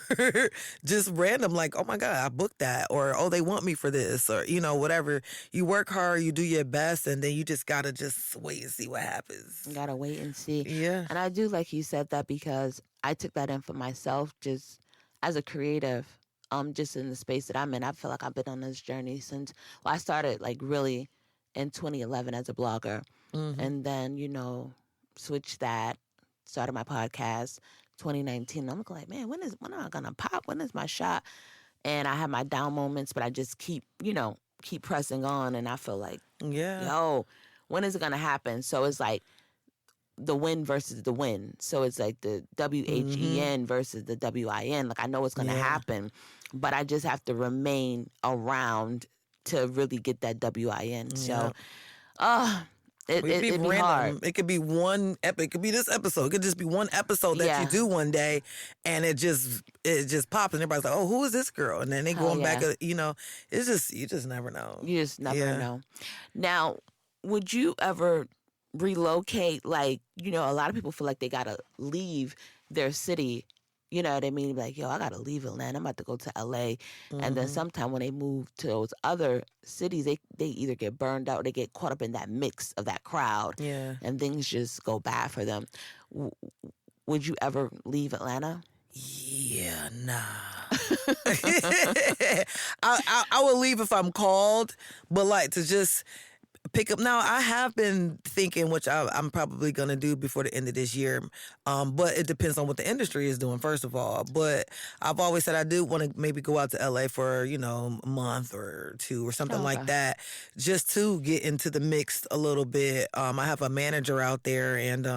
just random, like, oh my God, I booked that, or oh, they want me for this, or whatever. You work hard, you do your best, and then you just gotta just wait and see what happens. You gotta wait and see. Yeah. And I do like you said that, because I took that in for myself, just as a creative. Just in the space that I'm in, I feel like I've been on this journey since I started, like, really in 2011 as a blogger, and then switched that, started my podcast 2019. I'm like, man, when am I gonna pop? When is my shot? And I have my down moments, but I just keep pressing on, and I feel like, when is it gonna happen? So it's like the win versus the win. So it's like the WHEN versus the WIN. Like, I know it's going to happen, but I just have to remain around to really get that WIN. So, it'd be hard. It could be it could be this episode. It could just be one episode that you do one day, and it just pops, and everybody's like, oh, who is this girl? And then they going back, it's just, you just never know. You just never know. Now, would you ever relocate? Like, a lot of people feel like they gotta leave their city, you know what I mean? Like, I gotta leave Atlanta, I'm about to go to LA. And then sometime when they move to those other cities, they either get burned out or they get caught up in that mix of that crowd, and things just go bad for them. Would you ever leave Atlanta? Yeah, nah. I will leave if I'm called, but like, to just pick up. Now, I have been thinking, which I'm probably going to do before the end of this year, but it depends on what the industry is doing, first of all. But I've always said I do want to maybe go out to LA for, a month or two or something like that, just to get into the mix a little bit. I have a manager out there, and,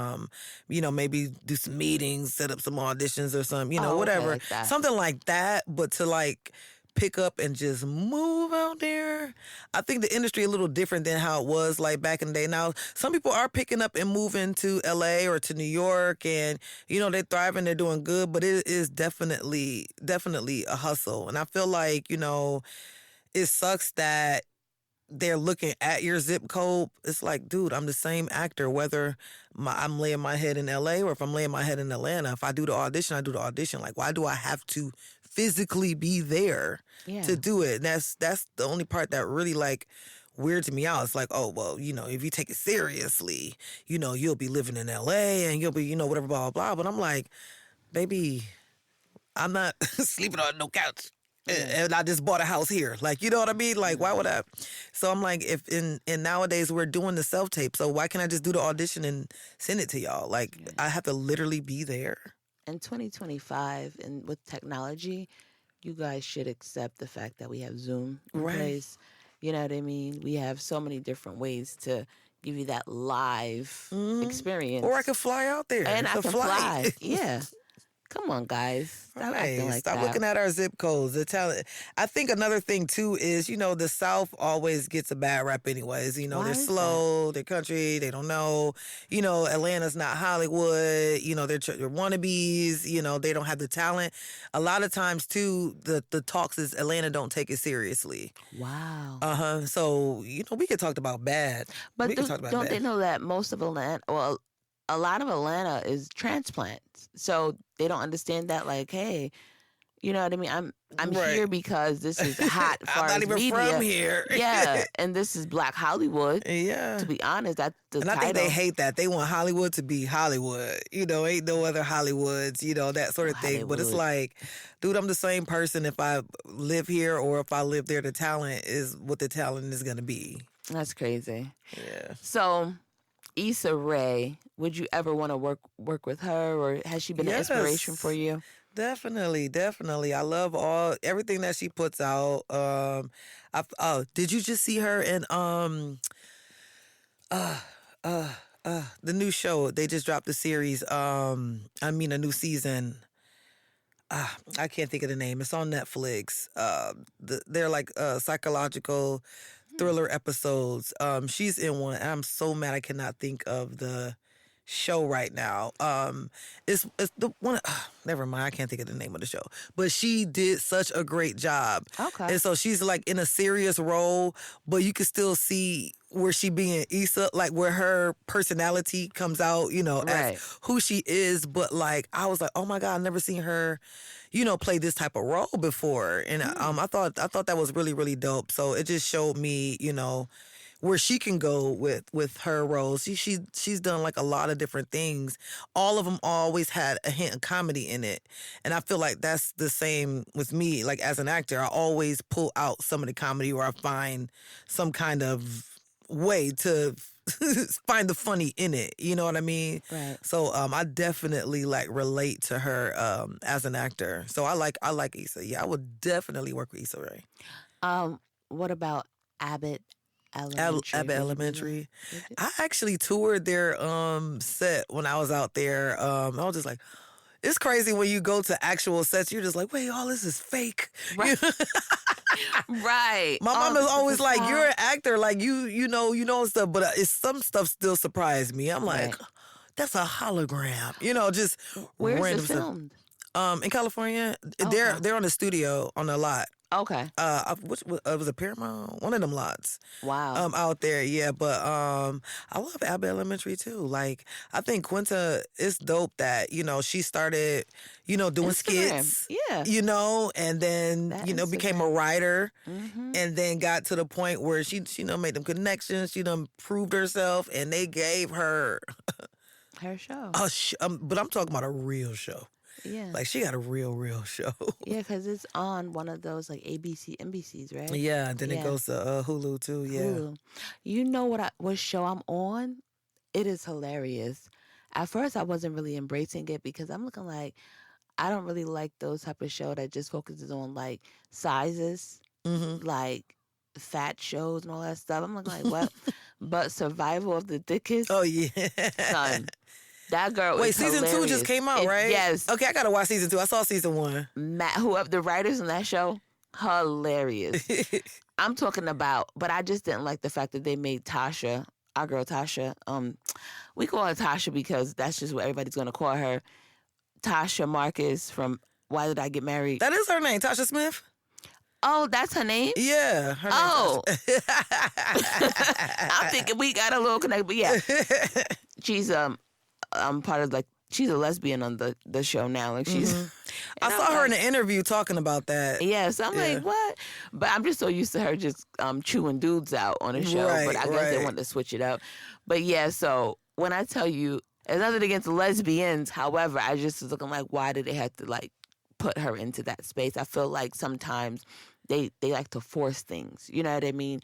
maybe do some meetings, set up some auditions or something, whatever. Like that. Something like that, but to like pick up and just move out there. I think the industry a little different than how it was like back in the day. Now, some people are picking up and moving to LA or to New York, and they're thriving, they're doing good, but it is definitely a hustle. And I feel like, it sucks that they're looking at your zip code. It's like, dude, I'm the same actor, whether I'm laying my head in LA or if I'm laying my head in Atlanta. If I do the audition, I do the audition. Like, why do I have to physically be there to do it? And that's the only part that really like weirds me out. It's like, oh, well, if you take it seriously, you'll be living in LA and you'll be, whatever, blah, blah, blah. But I'm like, baby, I'm not sleeping on no couch. And I just bought a house here. Like, you know what I mean? Like, why would I? So I'm like, if in nowadays we're doing the self-tape, so why can't I just do the audition and send it to y'all? Like, I have to literally be there. In 2025, and with technology, you guys should accept the fact that we have Zoom in place. You know what I mean? We have so many different ways to give you that live experience. Or I could fly out there. And I can fly. Yeah. Come on, guys. Stop Hey, acting like stop that. looking at our zip codes. The talent. I think another thing too is, the South always gets a bad rap anyways. Why They're is slow, they're country, they don't know. Atlanta's not Hollywood. They're wannabes. They don't have the talent. A lot of times too, the talks is Atlanta don't take it seriously. Wow. So we get talked about bad. But We get talked about don't bad. they know that most of Atlanta, well, a lot of Atlanta is transplants. So they don't understand that, like, hey, you know what I mean? I'm Right. here because this is hot I'm far not as even media. from here. Yeah, and this is Black Hollywood. Yeah. To be honest, that's the And I title. think they hate that. They want Hollywood to be Hollywood. Ain't no other Hollywoods, that sort of thing. But it's Hollywood. like, dude, I'm the same person if I live here or if I live there. The talent is what the talent is going to be. That's crazy. Yeah. So, Issa Rae, would you ever want to work with her, or has she been an inspiration for you? Definitely. I love everything that she puts out. Did you just see her in the new show? They just dropped the series. A new season. I can't think of the name. It's on Netflix. They're like psychological thriller episodes. She's in one. And I'm so mad I cannot think of the show right now. It's the one. Never mind. I can't think of the name of the show. But she did such a great job. Okay. And so she's like in a serious role, but you can still see where she being Issa, like where her personality comes out, Right. as who she is. But like, I was like, oh my God, I've never seen her, play this type of role before. And I thought that was really, really dope. So it just showed me, where she can go with her roles. She's done like a lot of different things. All of them always had a hint of comedy in it. And I feel like that's the same with me. Like as an actor, I always pull out some of the comedy, or I find some kind of way to find the funny in it. You know what I mean? Right. So I definitely like relate to her as an actor. So I like Issa. Yeah, I would definitely work with Issa Rae. What about Abbott Elementary? Abbott Elementary. I actually toured their set when I was out there. I was just like, it's crazy when you go to actual sets. You're just like, wait, all this is fake. Right. Right. My mom is always like, you're an actor, like you know stuff, but it's some stuff still surprised me. I'm like, Right. that's a hologram, just Where's it random filmed? stuff. In California, Okay. they're on the studio on a lot. Okay. Which was a Paramount, one of them lots. Wow. Out there, yeah. But I love Abbott Elementary too. Like I think Quinta is dope that she started, doing Instagram. skits. Yeah. And then That became a writer, Mm-hmm. and then got to the point where she made them connections. She done proved herself, and they gave her Her show. but I'm talking about a real show. Yeah. Like she got a real show. Yeah, because it's on one of those like ABC, NBCs, right? Yeah, and then it Yeah. goes to Hulu too. Yeah. Hulu. You know what show I'm on? It is hilarious. At first, I wasn't really embracing it because I'm looking like I don't really like those type of show that just focuses on like sizes, Mm-hmm. like fat shows and all that stuff. I'm looking like what? But Survival of the Thickest, Oh yeah. son. That girl. Wait, is season 2 hilarious. just came out, right? Yes. Okay, I gotta watch season 2. I saw season 1. Whoever the writers on that show, hilarious. I'm talking about, but I just didn't like the fact that they made Tasha, our girl Tasha. We call her Tasha because that's just what everybody's gonna call her. Tasha Marcus from Why Did I Get Married? That is her name, Tasha Smith. Oh, that's her name. Yeah. Her Oh. name I'm thinking we got a little connect, but yeah, she's part of like she's a lesbian on the show now. Like she's. I And saw I'm her in like, an interview talking about that. Yeah, so I'm Yeah. like, what? But I'm just so used to her just chewing dudes out on a show. Right, but I guess they right. wanted to switch it up. But yeah, so when I tell you, it's nothing against lesbians. However, I just was looking like, why did they have to like put her into that space? I feel like sometimes they like to force things. You know what I mean?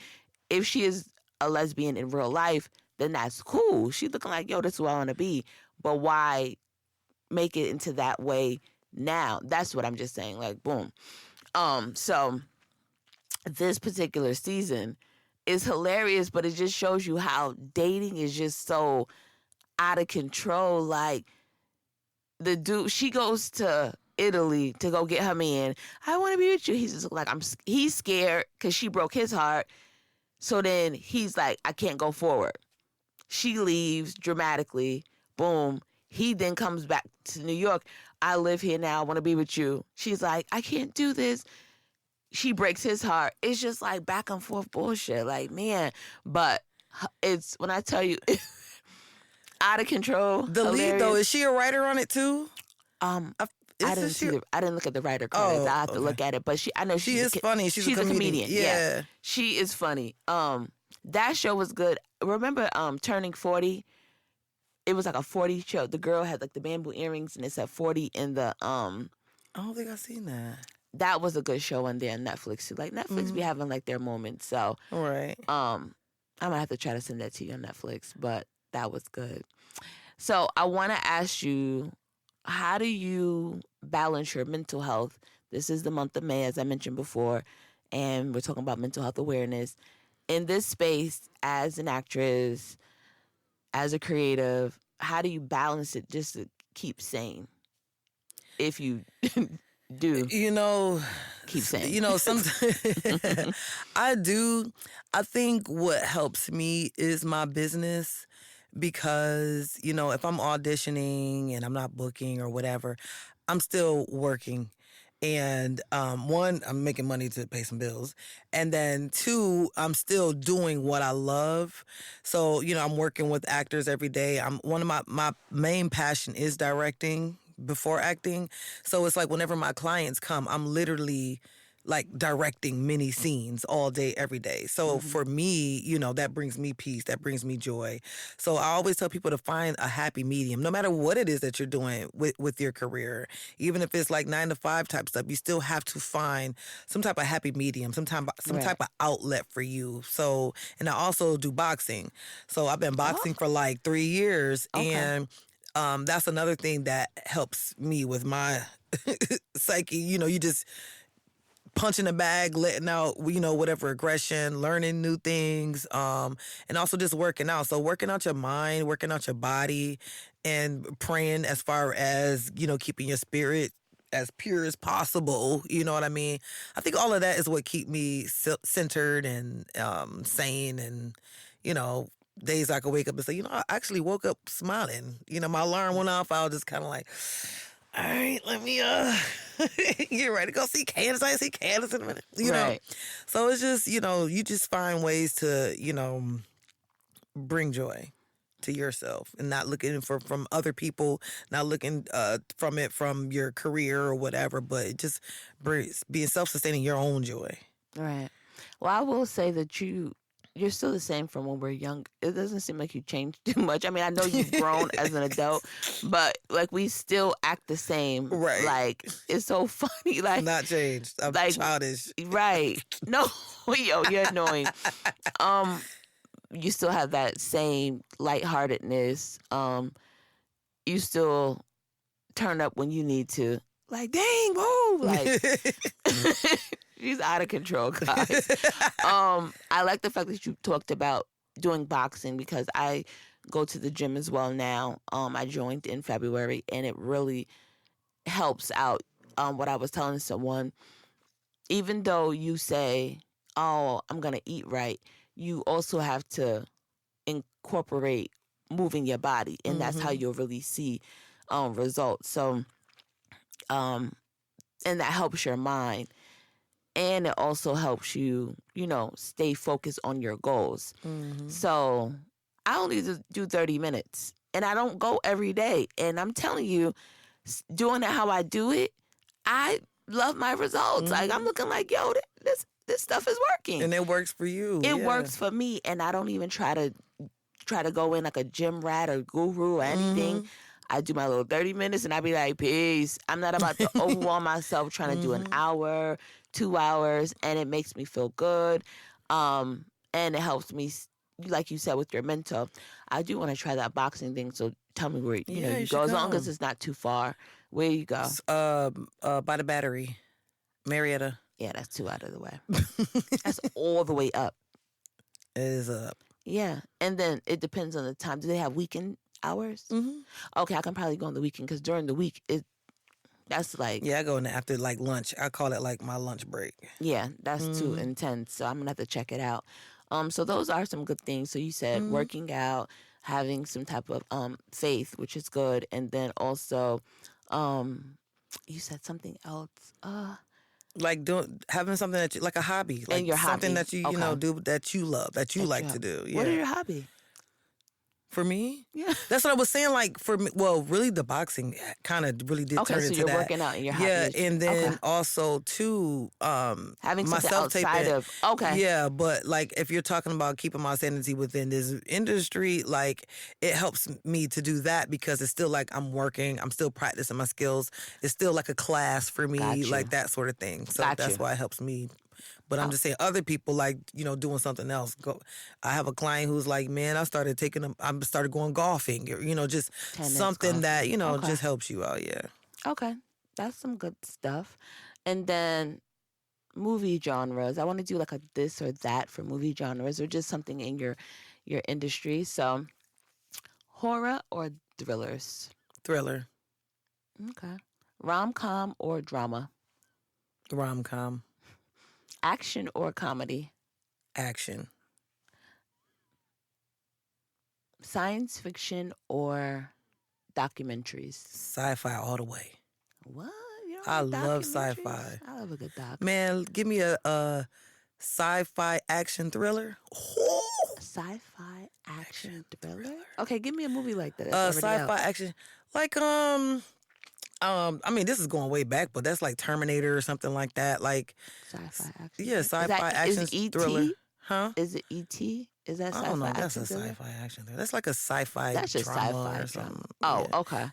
If she is a lesbian in real life, then that's cool. She's looking like, yo, this is who I want to be. But why make it into that way now? That's what I'm just saying. Like, boom. So this particular season is hilarious, but it just shows you how dating is just so out of control. Like, the dude, she goes to Italy to go get her man. I want to be with you. He's just like, he's scared because she broke his heart. So then he's like, I can't go forward. She leaves dramatically. Boom. He then comes back to New York. I live here now. I want to be with you. She's like, I can't do this. She breaks his heart. It's just like back and forth bullshit. Like, man. But it's, when I tell you, out of control. The hilarious. lead though, is she a writer on it too? I didn't see I didn't look at the writer credits. I have to look at it. But I know she is funny. She's a comedian. Yeah. She is funny. That show was good. Remember Turning 40? It was like a 40 show. The girl had like the bamboo earrings and it said 40 in the I don't think I've seen that. That was a good show on there on Netflix too. Like Netflix be having like their moments. So right. I'm gonna have to try to send that to you on Netflix, but that was good. So I wanna ask you, how do you balance your mental health? This is the month of May, as I mentioned before, and we're talking about mental health awareness. In this space, as an actress, as a creative, how do you balance it just to keep sane? If you do, keep sane. Sometimes I do. I think what helps me is my business because, if I'm auditioning and I'm not booking or whatever, I'm still working. And one, I'm making money to pay some bills. And then two, I'm still doing what I love. So, I'm working with actors every day. One of my main passion is directing before acting. So it's like whenever my clients come, I'm literally like directing mini scenes all day, every day. So for me, that brings me peace, that brings me joy. So I always tell people to find a happy medium, no matter what it is that you're doing with your career. Even if it's like 9 to 5 type stuff, you still have to find some type of happy medium, some type of outlet for you. So, and I also do boxing. So I've been boxing for like 3 years. Okay. And that's another thing that helps me with my psyche. You just punching the bag, letting out, whatever aggression, learning new things, and also just working out. So working out your mind, working out your body, and praying as far as, keeping your spirit as pure as possible. You know what I mean? I think all of that is what keep me centered and sane and, days I could wake up and say, I actually woke up smiling. My alarm went off. I was just kind of like, all right, let me get ready to go see Candace. I see Candace in a minute. Right. So it's just, you just find ways to, bring joy to yourself and not looking from other people, not looking from your career or whatever, but just being self-sustaining your own joy. Right. Well, I will say that you're still the same from when we're young. It doesn't seem like you changed too much. I mean, I know you've grown as an adult, but like we still act the same. Right. Like it's so funny. Like not changed. I'm like, childish. Right. No, you're annoying. You still have that same lightheartedness. You still turn up when you need to. Like, dang, move. Like she's out of control, guys. I like the fact that you talked about doing boxing because I go to the gym as well now. I joined in February and it really helps out. What I was telling someone, even though you say, oh, I'm going to eat right, you also have to incorporate moving your body and that's how you'll really see results. So, and that helps your mind. And it also helps you, stay focused on your goals. So I only do 30 minutes. And I don't go every day. And I'm telling you, doing it how I do it, I love my results. Like, I'm looking like, yo, this stuff is working. And it works for you. It works for me. And I don't even try to go in like a gym rat or guru or anything. I do my little 30 minutes and I be like, peace. I'm not about to overwhelm myself trying to do an hour, 2 hours, and it makes me feel good. And it helps me, like you said, with your mental. I do want to try that boxing thing, so tell me where you go. As long as it's not too far. Where you go? By the Battery, Marietta. Yeah, that's 2 out of the way. That's all the way up. It is up. Yeah, and then it depends on the time. Do they have weekend hours? Mm-hmm. Okay, I can probably go on the weekend because during the week, that's like, Yeah, I go in after like lunch. I call it like my lunch break. yeah, that's too Mm-hmm. intense. So I'm going to have to check it out. So those are some good things. So you said Mm-hmm. working out, having some type of faith, which is good. And then also, um, you said something else. Like having something that you like a hobby, And like your something hobby. that you Okay. do that you love, that you That like you to have. do. What are Yeah. your hobby? For me, Yeah. that's what I was saying. Like for me, well, really, the boxing kind of really did Okay, turn so into you're that. working out and your hobby Yeah, is and okay. then also too, Having my something self outside taping. of okay. Yeah, but like if you're talking about keeping my sanity within this industry, like it helps me to do that because it's still like I'm working, I'm still practicing my skills. It's still like a class for me, Got you. like that sort of thing. So Got that's you. why it helps me. But I'm Oh, just saying, other people like doing something else. I have a client who's like, man, I started going golfing. Or, just tennis, something that golfing. Okay. just helps you out. Yeah. Okay. That's some good stuff. And then movie genres. I want to do like a this or that for movie genres or just something in your industry. So horror or thrillers. Thriller, Okay. Rom-com or drama. rom-com, Action or comedy. action, Science fiction or documentaries. sci-fi all the way. What? You don't I like love documentaries? sci-fi. I love a good doc. Man, give me a sci-fi action thriller. Ooh. Sci-fi action thriller? Okay, give me a movie like that. That's already Sci-fi out. action, like I mean, this is going way back, but that's like Terminator or something like that. Like, Sci-fi action. yeah, Is that sci-fi action is E.T.? thriller. Huh? Is it E.T.? Is that I don't know. sci-fi That's a action thriller? sci-fi action thriller. That's like a sci-fi That's just drama sci-fi or drama. something. Oh, Yeah. okay.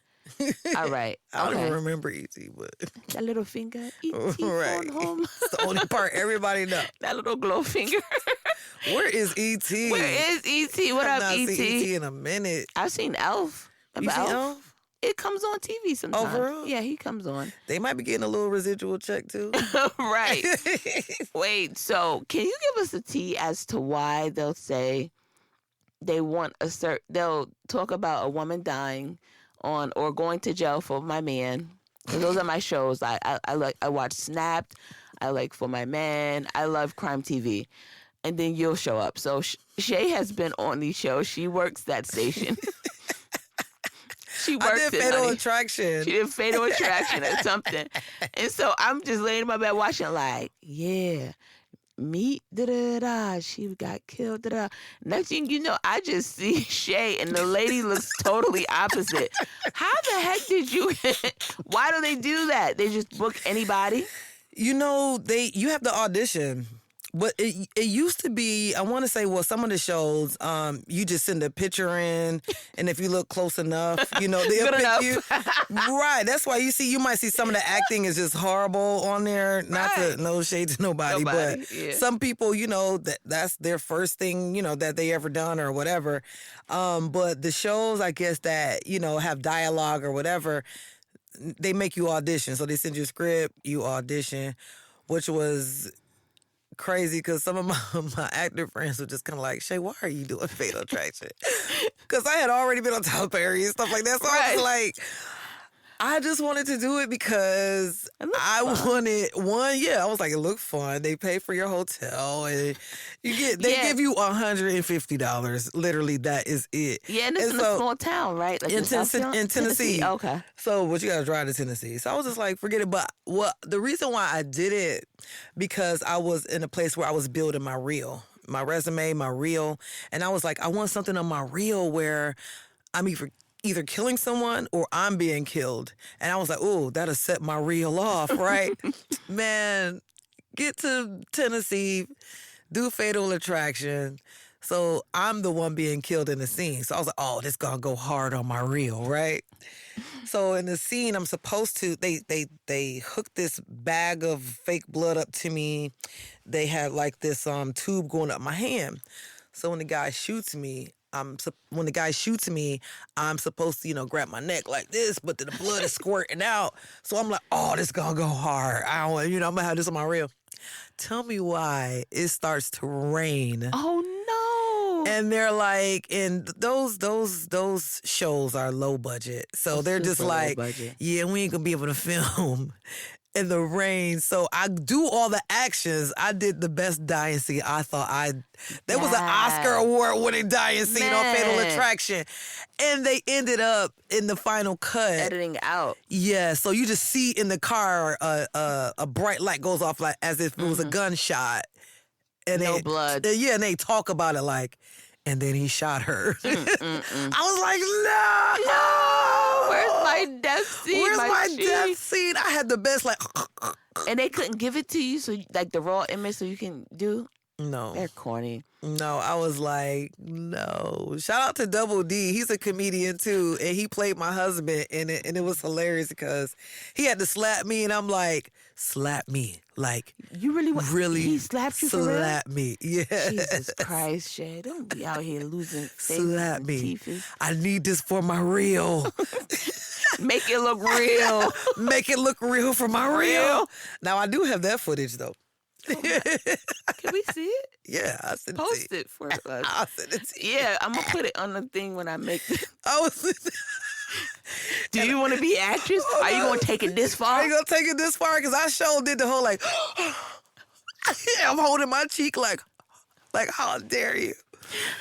All right. I don't Okay. even remember E.T., but That little finger, E.T. right. phone home. It's the only part everybody know. That little glow finger. Where is E.T.? Where is E.T.? What I've up, not seen E.T.? E.T. in a minute. I've seen Elf. You Remember seen Elf? Elf? It comes on TV sometimes. for real? Yeah, he comes on. They might be getting a little residual check too. Right. Wait, so can you give us a tea as to why they'll say they want they'll talk about a woman dying on or going to jail for my man. 'Cause those are my shows. I watch Snapped. I like For My Man. I love Crime TV. And then you'll show up. So Shay has been on these shows. She works that station. She I works did it, Fatal honey. Attraction. She did Fatal Attraction or something. And so I'm just laying in my bed watching like, yeah, meet da-da-da, she got killed, da-da. Next thing you know, I just see Shay and the lady looks totally opposite. How the heck did you, why do they do that? They just book anybody? You have to audition. But it used to be, I want to say, well, some of the shows, you just send a picture in, and if you look close enough, they'll Good pick enough. you. Right. That's why you might see some of the acting is just horrible on there. Not to no shade to nobody, but yeah. some people, that's their first thing, that they ever done or whatever. But the shows, I guess, that, have dialogue or whatever, they make you audition. So they send you a script, you audition, which was crazy because some of my actor friends were just kind of like, Shay, why are you doing Fatal Attraction? Because I had already been on Tyler Perry and stuff like that. So I was like, I just wanted to do it because I wanted one. Yeah, I was like, it looked fun. They pay for your hotel and they give you $150. Literally, that is it. Yeah, and it's in a small town, right? Like in Tennessee. Okay. So, but you got to drive to Tennessee. So I was just like, forget it. But the reason why I did it, because I was in a place where I was building my reel, my resume, my reel. And I was like, I want something on my reel where I'm either killing someone or I'm being killed. And I was like, oh, that'll set my reel off, right? Man, get to Tennessee, do Fatal Attraction. So I'm the one being killed in the scene. So I was like, oh, this gonna go hard on my reel, right? So in the scene, I'm supposed to, they hook this bag of fake blood up to me. They have like this tube going up my hand. So when the guy shoots me, I'm supposed to, grab my neck like this, but then the blood is squirting out. So I'm like, oh, this gonna go hard. I don't, I'm gonna have this on my reel. Tell me why it starts to rain. Oh, no. And they're like, and those shows are low budget. So they're just Super low like, budget. yeah, we ain't gonna be able to film in the rain. So I do all the actions. I did the best dying scene. There was an Oscar award winning dying scene on Fatal Attraction. And they ended up in the final cut editing out. Yeah, so you just see in the car a bright light goes off like as if it was a gunshot. And no blood. Yeah, and they talk about it like, and then he shot her. I was like, no! Where's my death scene? Where's my death scene? I had the best like. And they couldn't give it to you, so like the raw image, so you can do. No. They're corny. No, I was like, no. Shout out to Double D. He's a comedian too, and he played my husband in it, and it was hilarious because he had to slap me, and I'm like, slap me, like you really he slapped you for real? Slap me, yeah. Jesus Christ, Shay, don't be out here losing faces slap and me. teeth. I need this for my reel. Make it look real. Make it look real for my reel. Now I do have that footage though. Can we see it? Yeah, I'll send it to you. Post it for us. I'll send it to you. Yeah, I'm gonna put it on the thing when I make it. Do you want to be actress? Are you gonna take it this far? Are you gonna take it this far? Because I sure did the whole like. I'm holding my cheek like how dare you?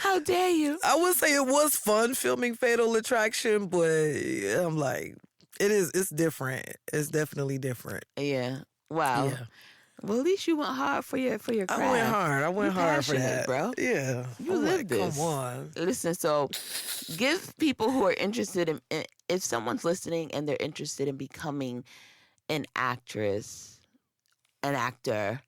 How dare you? I would say it was fun filming Fatal Attraction, but I'm like, it's different. It's definitely different. Yeah. Wow. Yeah. Well, at least you went hard for your craft. I went hard. I went hard for passionate, that, bro. Yeah. You live like, this. Come on. Listen, so give people who are interested in if someone's listening and they're interested in becoming an actress, an actor,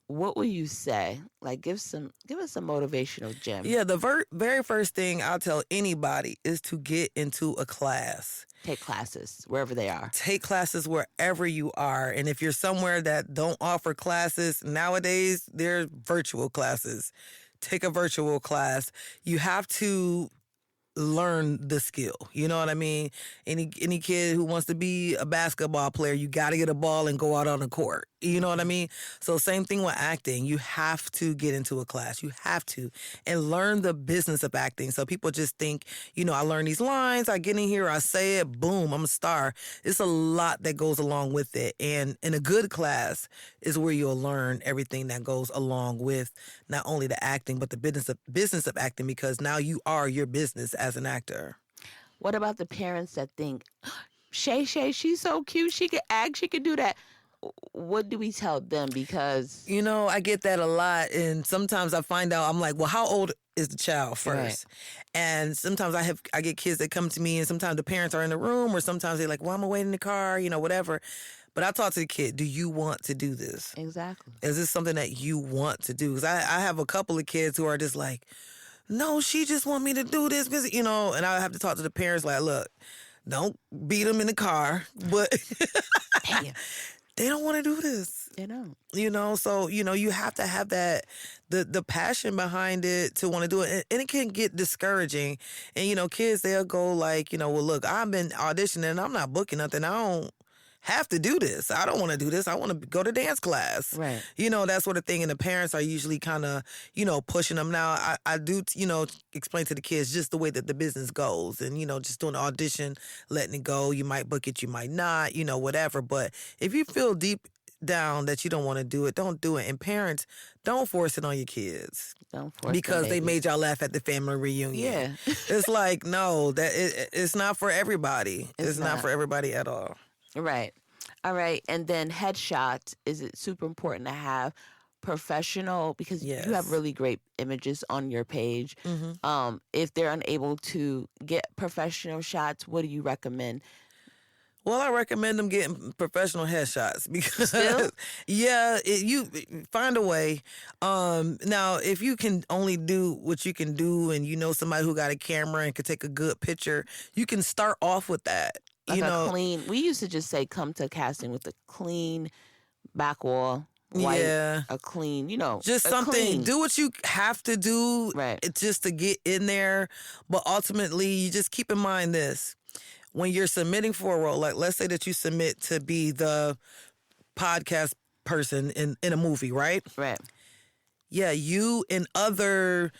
what will you say? Like, give us some motivational gem. Yeah, the very first thing I'll tell anybody is to get into a class. Take classes wherever they are. Take classes wherever you are. And if you're somewhere that don't offer classes, nowadays there's virtual classes. Take a virtual class. You have to learn the skill. You know what I mean? Any kid who wants to be a basketball player, you got to get a ball and go out on the court. You know what I mean? So same thing with acting. You have to get into a class. You have to. And learn the business of acting. So people just think, I learn these lines, I get in here, I say it, boom, I'm a star. It's a lot that goes along with it. And in a good class is where you'll learn everything that goes along with not only the acting, but the business of acting, because now you are your business as an actor. What about the parents that think, Shay, she's so cute, she could act, she could do that? What do we tell them? Because I get that a lot, and sometimes I find out, I'm like, well, how old is the child first? Right. And sometimes I get kids that come to me, and sometimes the parents are in the room, or sometimes they're like, well, I'm gonna wait in the car, whatever. But I talk to the kid, do you want to do this? Exactly. Is this something that you want to do? Because I have a couple of kids who are just like, no, she just want me to do this, because, and I have to talk to the parents like, look, don't beat them in the car, but they don't want to do this. They don't. So, you have to have that, the passion behind it to want to do it. And it can get discouraging. And, kids, they'll go like, well, look, I've been auditioning and I'm not booking nothing. I don't have to do this. I don't want to do this. I want to go to dance class. Right. That sort of thing. And the parents are usually kind of, pushing them. Now, I do, explain to the kids just the way that the business goes. And, just doing the audition, letting it go. You might book it, you might not, whatever. But if you feel deep down that you don't want to do it, don't do it. And parents, don't force it on your kids. Don't force because they made y'all laugh at the family reunion. Yeah. It's like, no, it's not for everybody. It's not for everybody at all. Right. All right. And then headshots, is it super important to have professional, because you have really great images on your page. Mm-hmm. If they're unable to get professional shots, what do you recommend? Well, I recommend them getting professional headshots because, you find a way. Now, if you can only do what you can do and somebody who got a camera and could take a good picture, you can start off with that. Like a clean, we used to just say come to casting with a clean back wall, white, a clean, just something. Clean. Do what you have to do, right? Just to get in there. But ultimately, you just keep in mind this: when you're submitting for a role, like let's say that you submit to be the podcast person in a movie, right? Right. Yeah, you and other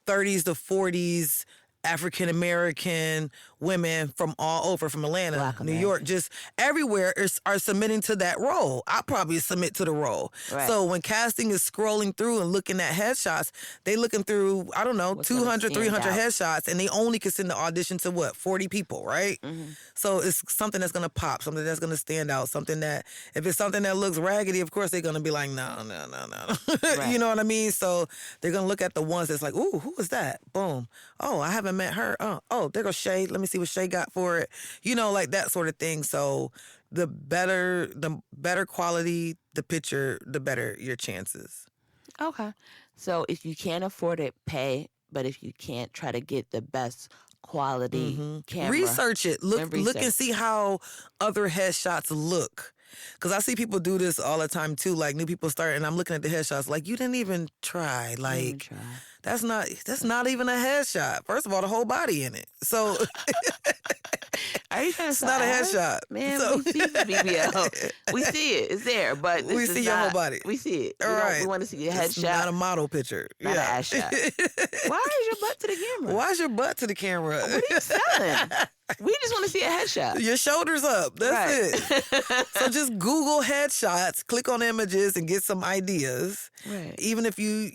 30s to 40s African American women from all over, from Atlanta, Black New York, just everywhere are submitting to that role. I probably submit to the role. Right. So when casting is scrolling through and looking at headshots, they looking through, I don't know, What's gonna 200, stand 300 out. headshots, and they only can send the audition to what, 40 people, right? So it's something that's going to pop, something that's going to stand out, something that, if it's something that looks raggedy, of course they're going to be like, no. Right. You know what I mean? So they're going to look at the ones that's like, ooh, who is that? Boom. Oh, I haven't met her. Oh, there goes Shay. Let me see what Shay got for it. You know, like that sort of thing. So the better quality the picture, the better your chances. Okay. So if you can't afford it, pay. But if you can't, try to get the best quality camera. Research it. Look and research. see how other headshots look. Because I see people do this all the time too. Like new people start, and I'm looking at the headshots. Like, you didn't even try. Like, try. that's not even a headshot. First of all, the whole body in it. So Are you trying to it's not a headshot. Man, So- we see the BBL. We see it. It's there, but this We is see your whole not- body. We see it. All right. We want to see your It's not headshot, a model picture. not an ass shot. Why is your butt to the camera? Why's your butt to the camera? What are you selling? We just want to see a headshot. Your shoulders up. That's it. So just Google headshots, click on images, and get some ideas. Right. Even if you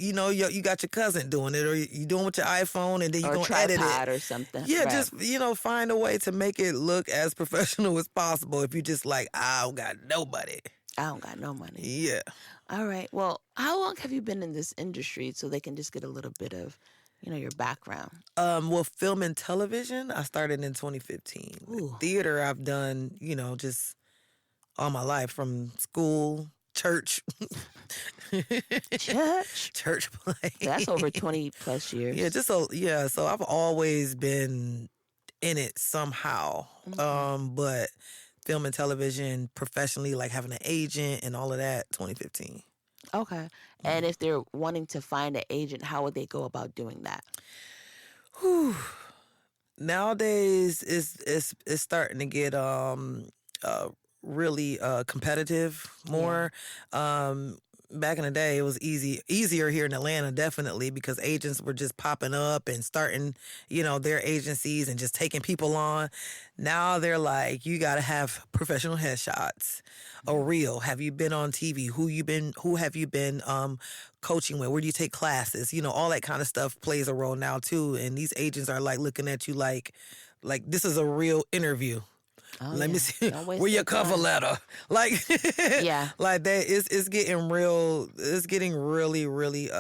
got your cousin doing it, or you doing it with your iPhone, and then you're Or a gonna edit tripod it. or something. Yeah, Right. just find a way to make it look as professional as possible. If you just like, I don't got nobody. I don't got no money. Yeah. All right. Well, how long have you been in this industry so they can just get a little bit of, your background? Well, film and television, I started in 2015. Ooh. Theater, I've done, just all my life, from school, church, Church. play. That's over 20 plus years. Yeah, so I've always been in it somehow. But film and television professionally, like having an agent and all of that, 2015. Okay. And if they're wanting to find an agent, how would they go about doing that? Nowadays, it's starting to get really competitive more. Back in the day, it was easier here in Atlanta, definitely, because agents were just popping up and starting, their agencies and just taking people on. Now they're like, you got to have professional headshots, a reel. Have you been on TV? Who have you been coaching with? Where do you take classes? All that kind of stuff plays a role now too. And these agents are like looking at you like this is a real interview. Oh, Let me see. Don't waste Where your your cover time. letter? Like, Yeah. like that. It's getting real. It's getting really, really,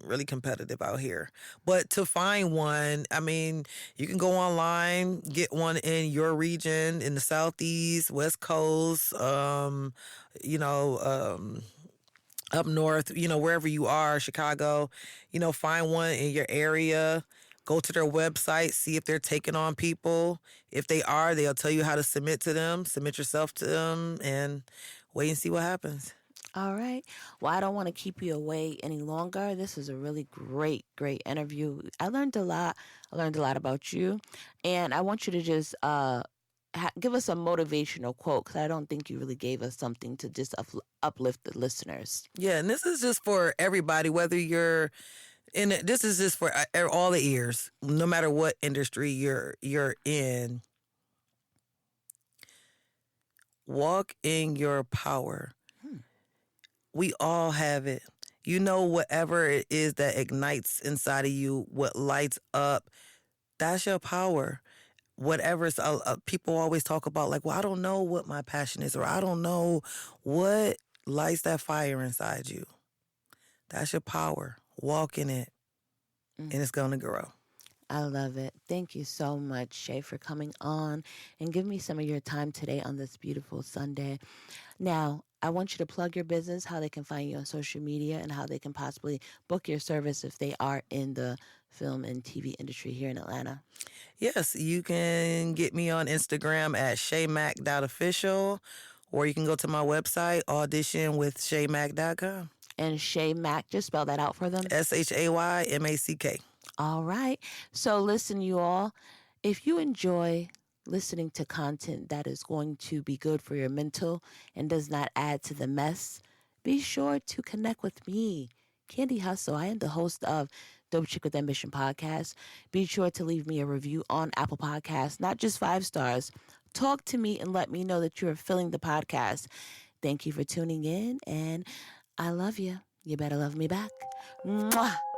really competitive out here. But to find one, I mean, you can go online, get one in your region, in the Southeast, West Coast, up north, wherever you are, Chicago, find one in your area. Go to their website, see if they're taking on people. If they are, they'll tell you how to submit to them, submit yourself to them, and wait and see what happens. All right. Well, I don't want to keep you away any longer. This is a really great, great interview. I learned a lot. I learned a lot about you. And I want you to just give us a motivational quote, because I don't think you really gave us something to just uplift the listeners. Yeah, and this is just for everybody, whether you're in it. This is just for all the ears, no matter what industry you're in. Walk in your power. We all have it. Whatever it is that ignites inside of you, what lights up, that's your power. Whatever people always talk about, like, well, I don't know what my passion is, or I don't know what lights that fire inside you. That's your power. Walk in it, and it's going to grow. I love it. Thank you so much, Shay, for coming on and giving me some of your time today on this beautiful Sunday. Now, I want you to plug your business, how they can find you on social media, and how they can possibly book your service if they are in the film and TV industry here in Atlanta. Yes, you can get me on Instagram at shaymack.official, or you can go to my website, auditionwithshaymack.com. And Shay Mack, just spell that out for them. SHAYMACK. All right. So listen, you all, if you enjoy listening to content that is going to be good for your mental and does not add to the mess, be sure to connect with me, Candy Hustle. I am the host of Dope Chick with Ambition podcast. Be sure to leave me a review on Apple Podcasts, not just 5 stars. Talk to me and let me know that you are feeling the podcast. Thank you for tuning in, and I love you. You better love me back. Mwah.